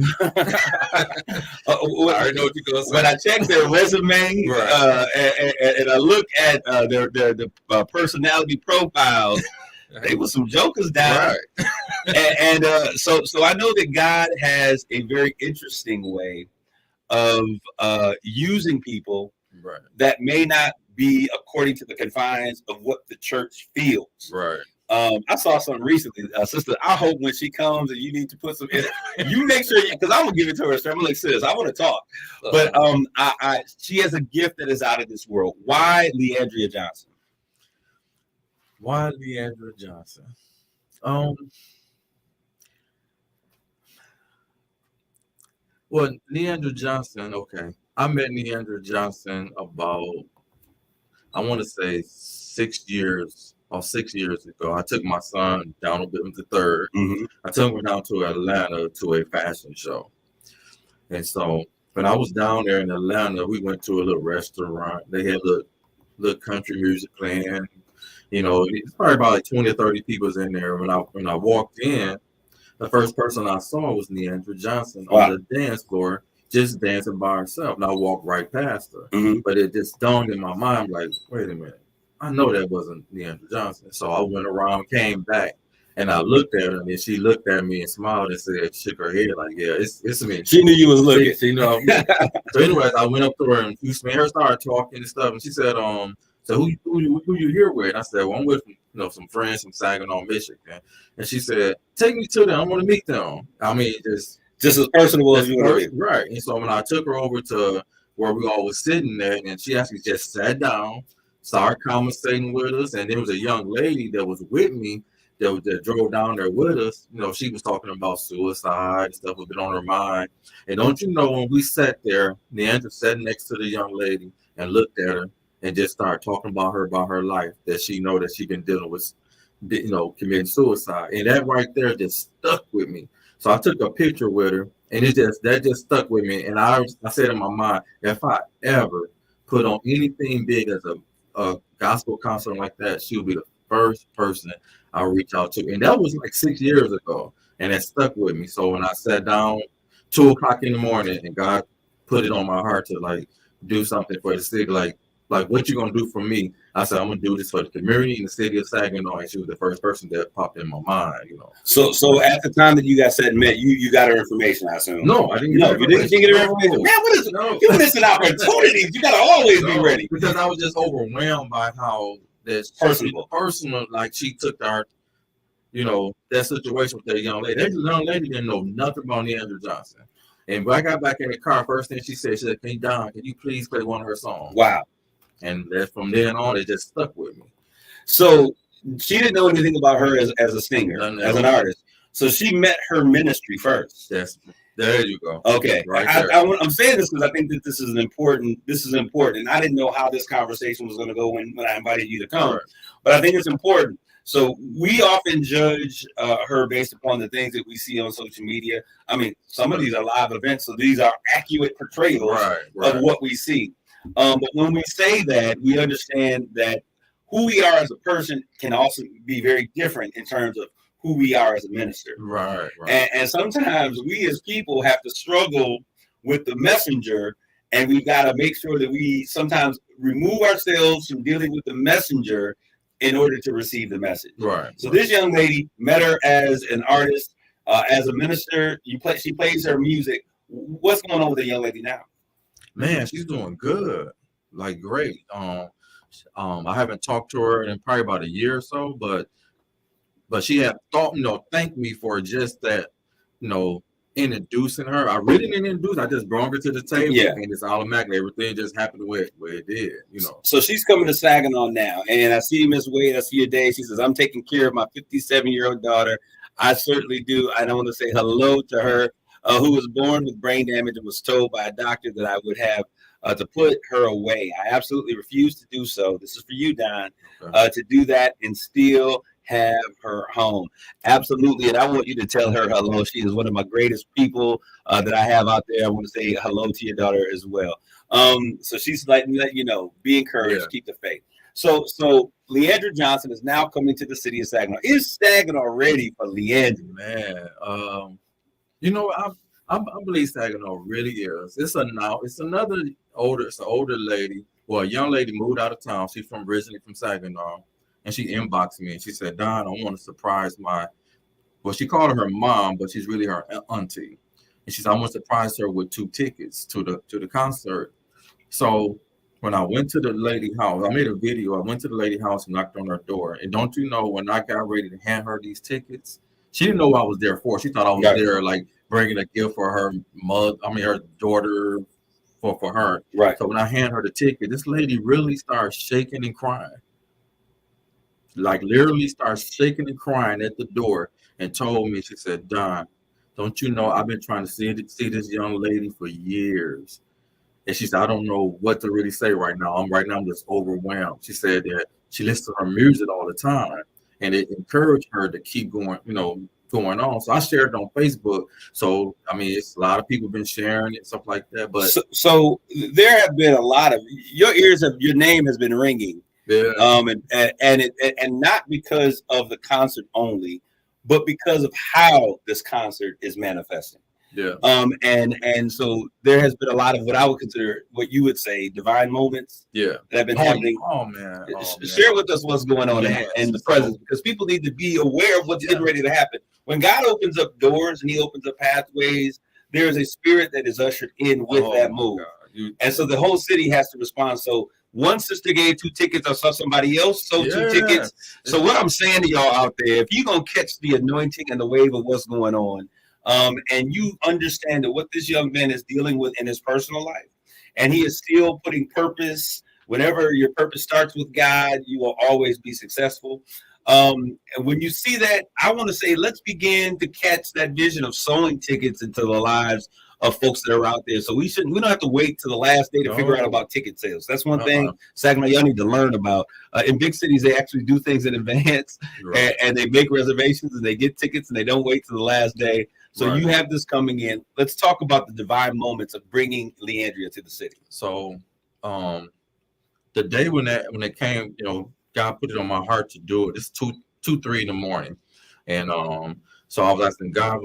already know what you're gonna say. When I check their resume, and I look at their personality profiles, they were some jokers down. Right. So I know that God has a very interesting way of using people Right. that may not be according to the confines of what the church feels. Right. I saw something recently, sister. I hope when she comes and you need to put some in, you make sure, because I'm gonna give it to her. So I'm like, sis, I want to talk, but she has a gift that is out of this world. Why Leandria Johnson? Why Leandra Johnson? Well, Leandra Johnson. Okay, I met Leandra Johnson about, I want to say 6 years. 6 years ago, I took my son down a bit with the third. Mm-hmm. I took him down to Atlanta to a fashion show. And so when I was down there in Atlanta, we went to a little restaurant. They had little country music playing. You know, it's probably about like 20 or 30 people in there. When I walked in, the first person I saw was Leandra Johnson on the dance floor, just dancing by herself. And I walked right past her. Mm-hmm. But it just dawned in my mind, like, wait a minute. I know that wasn't Leandra Johnson. So I went around, came back, and I looked at her, and then she looked at me and smiled and said, shook her head, like, yeah, it's me. She knew you was looking. She know. So anyways, I went up to her, and me and her started talking and stuff, and she said, so who you here with? And I said, well, I'm with some friends from Saginaw, Michigan. And she said, take me to them. I want to meet them. I mean, just as personable as you want to be. Right. And so when I took her over to where we all was sitting there, and she actually just sat down, started conversating with us, and there was a young lady that was with me that drove down there with us. You know, she was talking about suicide and stuff was been on her mind. And don't you know, when we sat there, Leandra sat next to the young lady and looked at her and just started talking about her life, that she know that she been dealing with, committing suicide. And that right there just stuck with me. So I took a picture with her, and that just stuck with me. And I said in my mind, if I ever put on anything big as a gospel concert like that, she would be the first person I'll reach out to. And that was like 6 years ago, and it stuck with me. So when I sat down 2:00 in the morning and God put it on my heart to like do something for the city, like what you gonna do for me? I said, I'm gonna do this for the community in the city of Saginaw, and she was the first person that popped in my mind, So at the time that you guys said met, you got her information, I assume. No, I didn't. No, you didn't get her information. Man, what is it? No. You missing opportunities. You gotta always be ready. Because I was just overwhelmed by how that's personal. Like she took our, that situation with that young lady. That young lady didn't know nothing about Leandra Johnson. And when I got back in the car, first thing she said, hey, Don, can you please play one of her songs? Wow. And from then on, it just stuck with me. So she didn't know anything about her as a singer, as an artist. So she met her ministry first. Yes. There you go. Okay. Right I'm saying this because I think that this is important. And I didn't know how this conversation was going to go when I invited you to come. Right. But I think it's important. So we often judge her based upon the things that we see on social media. I mean, some of these are live events, so these are accurate portrayals of what we see. But when we say that, we understand that who we are as a person can also be very different in terms of who we are as a minister. Right. And sometimes we as people have to struggle with the messenger, and we've got to make sure that we sometimes remove ourselves from dealing with the messenger in order to receive the message. Right. So this young lady, met her as an artist, as a minister. She plays her music. What's going on with the young lady now? Man, she's doing good, like great. I haven't talked to her in probably about a year or so, but she had thanked me for just that, introducing her. I really didn't introduce. I just brought her to the table, and it's automatically everything just happened the way it did. So she's coming to Saginaw now, and I see Miss Wade. I see your day. She says, "I'm taking care of my 57-year-old daughter." I certainly do. I want to say hello to her, who was born with brain damage and was told by a doctor that I would have to put her away. I absolutely refuse to do so. This is for you, Don, to do that and still have her home. Absolutely. And I want you to tell her hello. She is one of my greatest people that I have out there. I want to say hello to your daughter as well. So she's letting you know, be encouraged, keep the faith. So Leandra Johnson is now coming to the city of Saginaw. Is Saginaw ready for Leandra? Man, I believe Saginaw really is. It's another older lady. Well, a young lady moved out of town. She's originally from Saginaw. And she inboxed me and she said, Don, I want to surprise she called her mom, but she's really her auntie. And she said, I want to surprise her with 2 tickets to the concert. So when I went to the lady house, I made a video. I went to the lady house and knocked on her door. And don't you know, when I got ready to hand her these tickets, she didn't know what I was there for. She thought I was Right. there like bringing a gift for her her daughter, for her. Right. So when I hand her the ticket, this lady really starts shaking and crying. Like literally starts shaking and crying at the door and told me, she said, Don, don't you know I've been trying to see this young lady for years. And she said, I don't know what to really say right now. I'm just overwhelmed. She said that she listens to her music all the time and it encouraged her to keep going, going on. So I shared it on Facebook. So I mean, it's a lot of people been sharing it, stuff like that. But so there have been a lot of your name has been ringing. yeah. And not because of the concert only, but because of how this concert is manifesting. Yeah. And so there has been a lot of what I would consider, what you would say, divine moments. Yeah. That have been happening. Oh man. Share with us what's going on in the presence, because people need to be aware of what's getting ready to happen. When God opens up doors and He opens up pathways, there is a spirit that is ushered in with that move. And so the whole city has to respond. So one sister gave 2 tickets, I saw somebody else sold 2 tickets. So what I'm saying to y'all out there, if you're going to catch the anointing and the wave of what's going on, and you understand that what this young man is dealing with in his personal life, and he is still putting purpose, whenever your purpose starts with God, you will always be successful. And when you see that, I want to say, let's begin to catch that vision of sowing tickets into the lives of folks that are out there. So we don't have to wait to the last day to figure out about ticket sales. That's one thing, Saginaw, y'all need to learn about. In big cities, they actually do things in advance, and they make reservations and they get tickets and they don't wait to the last day. So you have this coming in. Let's talk about the divine moments of bringing Leandria to the city. So the day when it came, God put it on my heart to do it. It's 2-3 in the morning. And so I was asking God,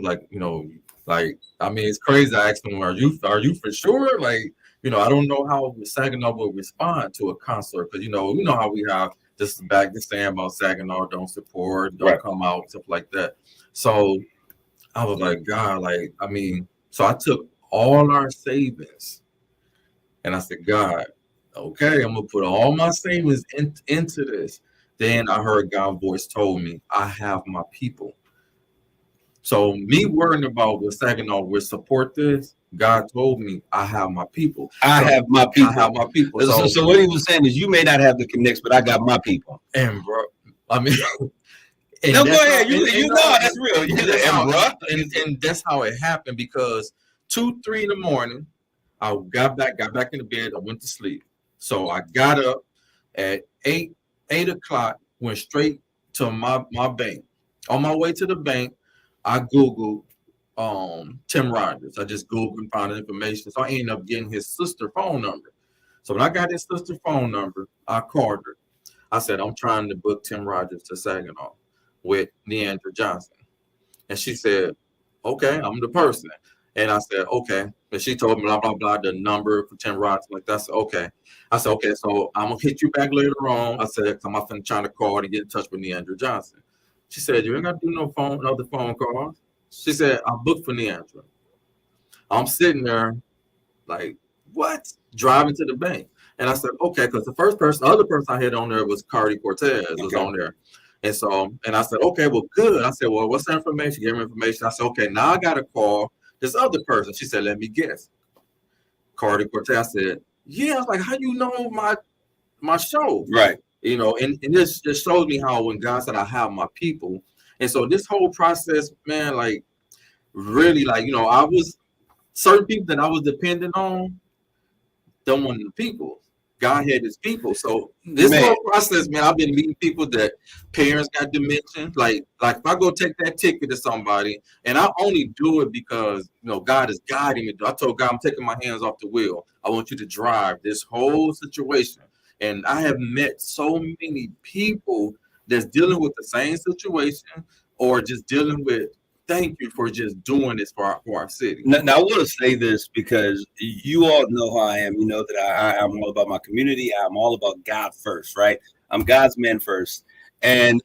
I mean, it's crazy. I asked him, are you for sure? I don't know how Saginaw will respond to a concert, because you know how we have this saying about Saginaw, don't support, don't come out, stuff like that. So I was like, God, so I took all our savings and I said, God, okay, I'm gonna put all my savings into this. Then I heard God's voice told me, I have my people. So me worrying about what Saginaw will support this, God told me, I have my people. I have my people. So what he was saying is, you may not have the connects, but I got my people. And bro, I mean, no, go ahead. You know that's real. And that's how it happened, because 2-3 in the morning, I got back in the bed. I went to sleep. So I got up at 8 o'clock, went straight to my bank. On my way to the bank, I Googled Tim Rogers. I just Googled and found information. So I ended up getting his sister's phone number. So when I got his sister's phone number, I called her. I said, I'm trying to book Tim Rogers to Saginaw with Leandria Johnson. And she said, okay, I'm the person. And I said, okay. And she told me, blah, blah, blah, the number for Tim Rogers. Like, that's okay. I said, okay, so I'm going to hit you back later on. I said, I'm often trying to call and get in touch with Leandria Johnson. She said, you ain't got to do other phone calls. She said, I booked for Leandria. I'm sitting there like, what? Driving to the bank. And I said, okay, because the other person I had on there was Cardi Cortez was on there. And so, and I said, okay, well, good. I said, well, what's the information? Give me information. I said, okay, now I got to call this other person. She said, let me guess. Cardi Cortez said, yeah. I was like, how you know my show? Right. And this just shows me how when God said I have my people. And so this whole process, man, really, I was certain people that I was dependent on, don't want the people. God had his people. So this whole process, man, I've been meeting people that parents got dementia. Like if I go take that ticket to somebody, and I only do it because God is guiding me. I told God, I'm taking my hands off the wheel. I want you to drive this whole situation. And I have met so many people that's dealing with the same situation, or just dealing with, thank you for just doing this for our city. Now I want to say this because you all know who I am. You know that I'm all about my community. I'm all about God first, right? I'm God's man first. And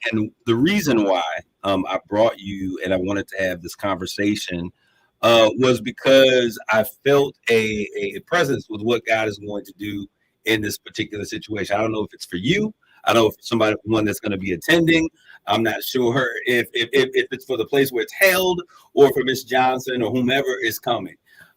the reason why I brought you and I wanted to have this conversation was because I felt a presence with what God is going to do in this particular situation. I don't know if it's for you. I don't know if it's one that's going to be attending. I'm not sure if it's for the place where it's held or for Miss Johnson or whomever is coming.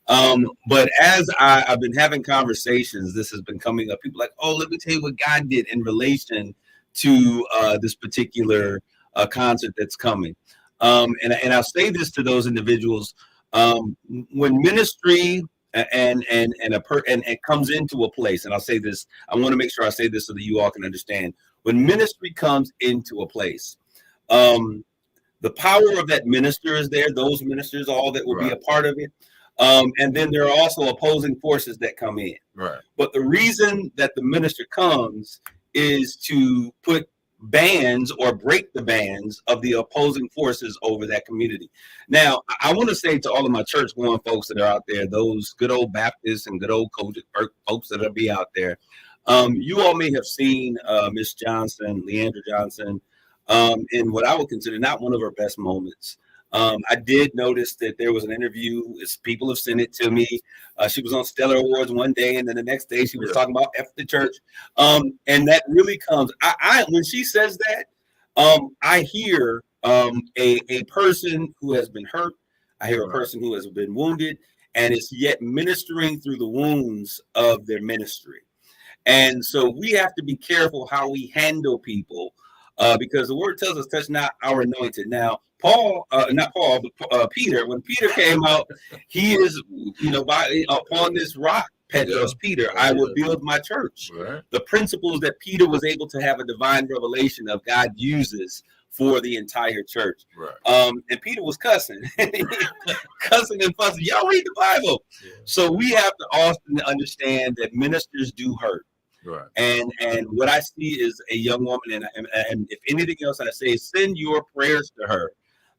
But as I've been having conversations, this has been coming up. People like, oh, let me tell you what God did in relation to this particular concert that's coming. And I'll say this to those individuals: when ministry and it comes into a place, and I'll say this, I want to make sure I say this so that you all can understand. When ministry comes into a place, the power of that minister is there. Those ministers, all that will be a part of it. And then there are also opposing forces that come in. Right. But the reason that the minister comes is to put bans or break the bans of the opposing forces over that community. Now, I want to say to all of my church going folks that are out there, those good old Baptists and good old folks that will be out there, you all may have seen Miss Johnson, Leandra Johnson, in what I would consider not one of her best moments. I did notice that there was an interview. People have sent it to me. She was on Stellar Awards one day, and then the next day she was talking about F the church. And that really comes. I when she says that, I hear a person who has been hurt. I hear a person who has been wounded, and is yet ministering through the wounds of their ministry. And so we have to be careful how we handle people, because the word tells us, touch not our anointed. Now, Peter, when Peter came out, he is, upon this rock, Petros, Peter, I will build my church. Right. The principles that Peter was able to have a divine revelation of, God uses for the entire church. Right. And Peter was cussing, cussing and fussing. Y'all read the Bible. Yeah. So we have to often understand that ministers do hurt. Right. And what I see is a young woman, and if anything else, I say send your prayers to her,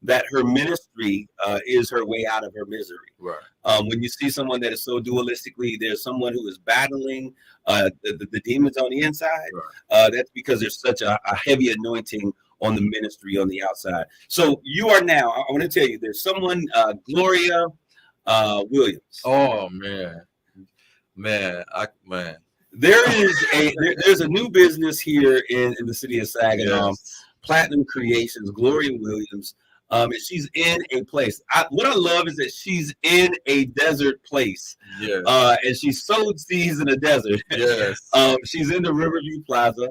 that her ministry is her way out of her misery. Right. When you see someone that is so dualistically, there's someone who is battling the demons on the inside. Right. That's because there's such a heavy anointing on the ministry on the outside. So you are now, I want to tell you, there's someone, Gloria Williams. Oh man, There's a new business here in the city of Saginaw, Yes. Platinum Creations, Gloria Williams. And she's in a place. What I love is that she's in a desert place. Yes. And she sowed seeds in a desert. Yes. She's in the Riverview Plaza.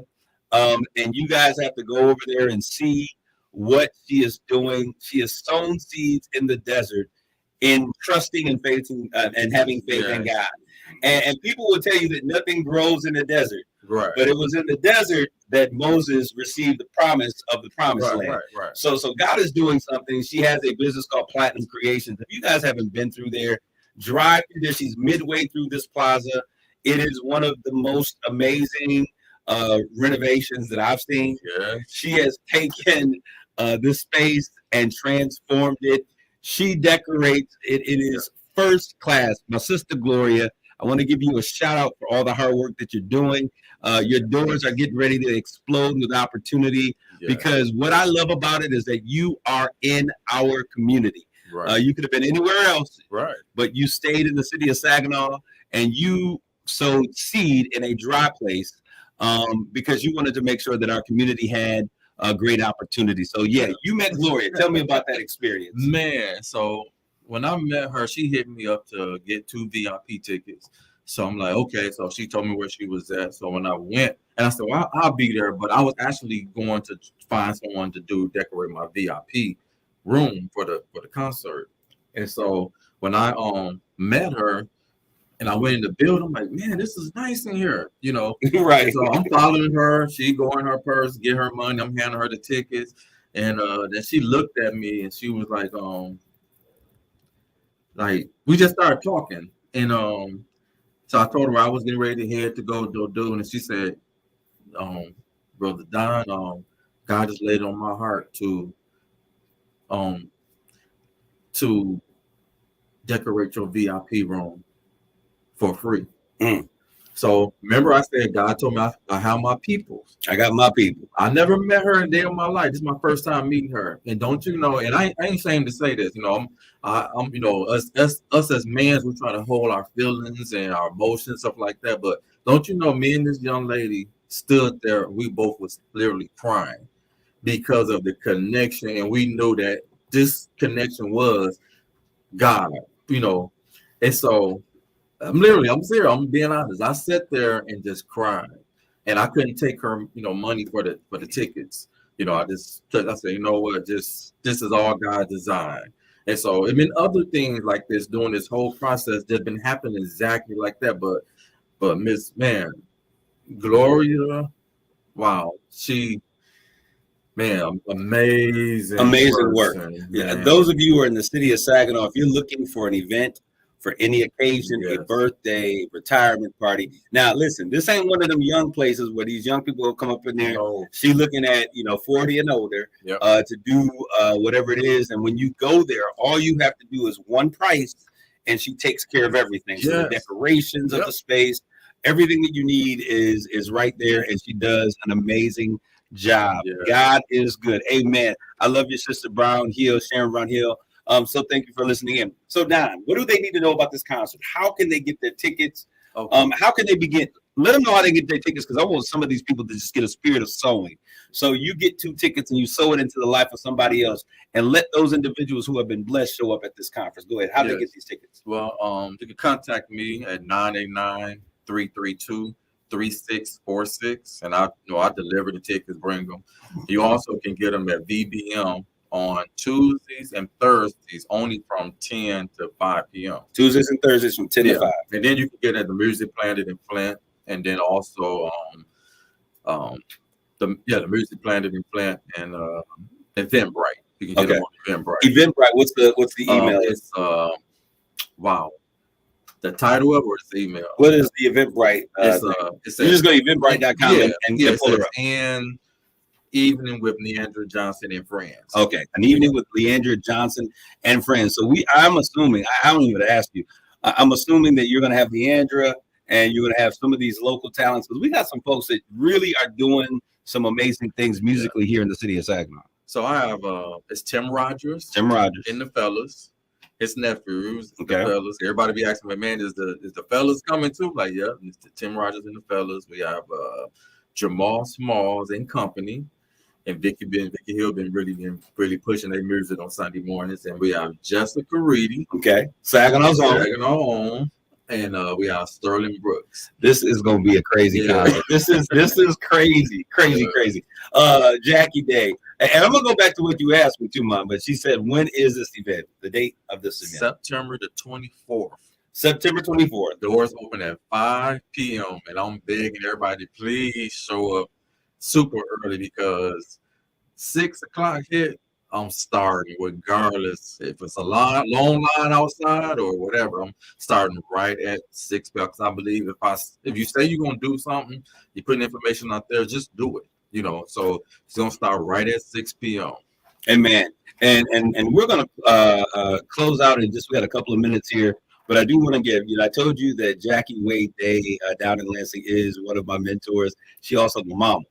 And you guys have to go over there and see what she is doing. She has sown seeds in the desert in trusting and faith and having faith in God. And people will tell you that nothing grows in the desert. Right. But it was in the desert that Moses received the promise of the promised land. Right. So God is doing something. She has a business called Platinum Creations. If you guys haven't been through there, drive through there. She's midway through this plaza. It is one of the most amazing renovations that I've seen. Yeah. She has taken this space and transformed it. She decorates it. It is first class. My sister Gloria, I want to give you a shout out for all the hard work that you're doing. Your doors are getting ready to explode with opportunity, because what I love about it is that you are in our community. Right. You could have been anywhere else, Right. but you stayed in the city of Saginaw and you sowed seed in a dry place, because you wanted to make sure that our community had a great opportunity. So you met Gloria. Tell me about that experience. Man, so when I met her, she hit me up to get 2 VIP tickets. So I'm like, okay. So she told me where she was at. So when I went, and I said, well, I'll be there. But I was actually going to find someone to decorate my VIP room for the concert. And so when I met her and I went in the building, I'm like, man, this is nice in here, Right. So I'm following her. She go in her purse, get her money. I'm handing her the tickets. And then she looked at me and she was like, we just started talking. And so I told her I was getting ready to head to go do. And she said, Brother Don, God just laid on my heart to decorate your VIP room for free. So remember, I said God told me I have my people. I got my people. I never met her in a day of my life. This is my first time meeting her. And don't you know? And I ain't ashamed to say this. You know, I'm you know, us as men, we're trying to hold our feelings and our emotions, stuff like that. But don't you know, me and this young lady stood there. We both was literally crying because of the connection, and we knew that this connection was God. You know, and so I'm serious. I'm being honest. I sat there and just cried, and I couldn't take her, money for the tickets. I said, you know what, this is all God designed. And so it been other things like this during this whole process that's been happening exactly like that. But Miss Gloria, wow, Amazing work. Yeah, man. those of you who are in the city of Saginaw, if you're looking for an event for any occasion, Yes. a birthday, retirement party. Now, listen, this ain't one of them young places where these young people will come up in there. No. She looking at 40 and older Yep. to do whatever it is. And when you go there, all you have to do is one price, and she takes care of everything. So the Yes. decorations of Yep. the space, everything that you need is right there, and she does an amazing job. Yeah. God is good. Amen. I love your sister Sharon Brown Hill. So thank you for listening in. So Don, what do they need to know about this concert? How can they get their tickets? Okay. How can they begin? Let them know how they get their tickets, because I want some of these people to just get a spirit of sowing. So you get 2 tickets and you sow it into the life of somebody else, and let those individuals who have been blessed show up at this conference. Go ahead. How do they Yes. get these tickets? Well, you can contact me at 989-332-3646, and I deliver the tickets, bring them. You also can get them at VBM on Tuesdays and Thursdays, only from 10 to 5 p.m. Tuesdays and Thursdays from 10 to 5. And then you can get it at the Music Planet in Flint, and then also the Music Planet in Flint and Eventbrite. You can get them on Eventbrite. Eventbrite. What's the email? It's wow. The title of it or the email? What is the Eventbrite? You just go to eventbrite.com and pull it up. And Evening with Leandra Johnson and Friends. Okay, an evening with Leandra Johnson and friends. So I'm assuming, I don't even ask you, I'm assuming that you're going to have Leandra and you're going to have some of these local talents, because we got some folks that really are doing some amazing things musically here in the city of Saginaw. So I have it's Tim Rogers and the fellas, his nephews, the fellas. Everybody be asking me, man, is the fellas coming too? Like, yeah, it's Tim Rogers and the fellas. We have Jamal Smalls and company. And Vicky Hill been really pushing their music on Sunday mornings. And we have Jessica Reedy. Okay. Saginaw's on. And we have Sterling Brooks. This is gonna be a crazy concert. This is crazy. Jackie Day. And I'm gonna go back to what you asked me too, Mom. But she said, when is this event? The date of this event? September the 24th. September 24th. Doors open at 5 p.m. And I'm begging everybody, please show up super early, because 6 o'clock hit, I'm starting regardless if it's a long line outside or whatever. I'm starting right at 6 because I believe if you say you're gonna do something, you put information out there, just do it. So it's gonna start right at 6 p.m. Amen. And we're gonna close out in we got a couple of minutes here. But I do want to give, I told you that Jackie Wade Day down in Lansing is one of my mentors. She also my mom.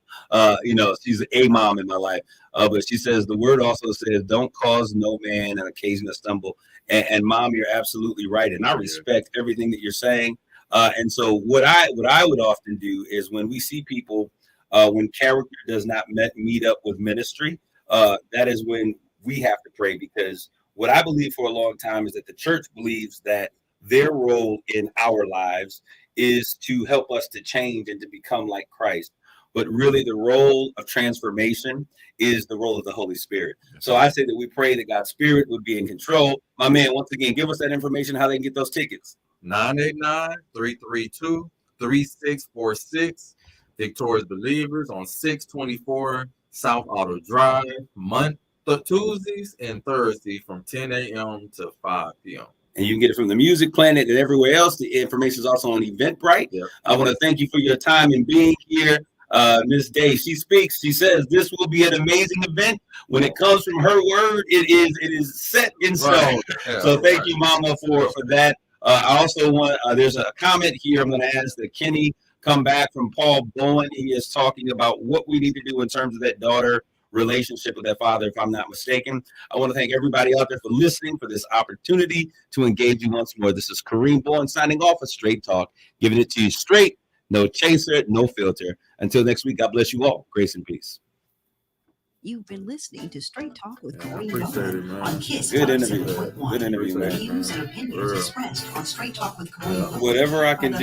She's a mom in my life. But she says, the word also says, don't cause no man an occasion to stumble. And Mom, you're absolutely right. And I respect everything that you're saying. And so what I would often do is, when we see people, when character does not meet up with ministry, that is when we have to pray. Because what I believe for a long time is that the church believes that their role in our lives is to help us to change and to become like Christ. But really, the role of transformation is the role of the Holy Spirit. So I say that we pray that God's Spirit would be in control. My man, once again, give us that information, how they can get those tickets. 989-332-3646. Victorious Believers on 624 South Auto Drive, Tuesdays and Thursdays from 10 a.m. to 5 p.m. And you can get it from the Music Planet and everywhere else. The information is also on Eventbrite. Yep. I want to thank you for your time and being here. Ms. Day, she speaks. She says this will be an amazing event. When it comes from her word, it is set in stone. Right. Yeah, so thank you, Mama, for that. I also want, there's a comment here. I'm going to ask that Kenny come back from Paul Bowen. He is talking about what we need to do in terms of that daughter relationship with that father, if I'm not mistaken. I want to thank everybody out there for listening, for this opportunity to engage you once more. This is Kareem Bowen signing off of Straight Talk, giving it to you straight, no chaser, no filter. Until next week, God bless you all. Grace and peace. You've been listening to Straight Talk with Yeah, I Kareem appreciate it, Bowen man. on KISS Good interview. 107.1. Good interview, man. Views and opinions Real. expressed on Straight Talk with Kareem Bowen Whatever I can do.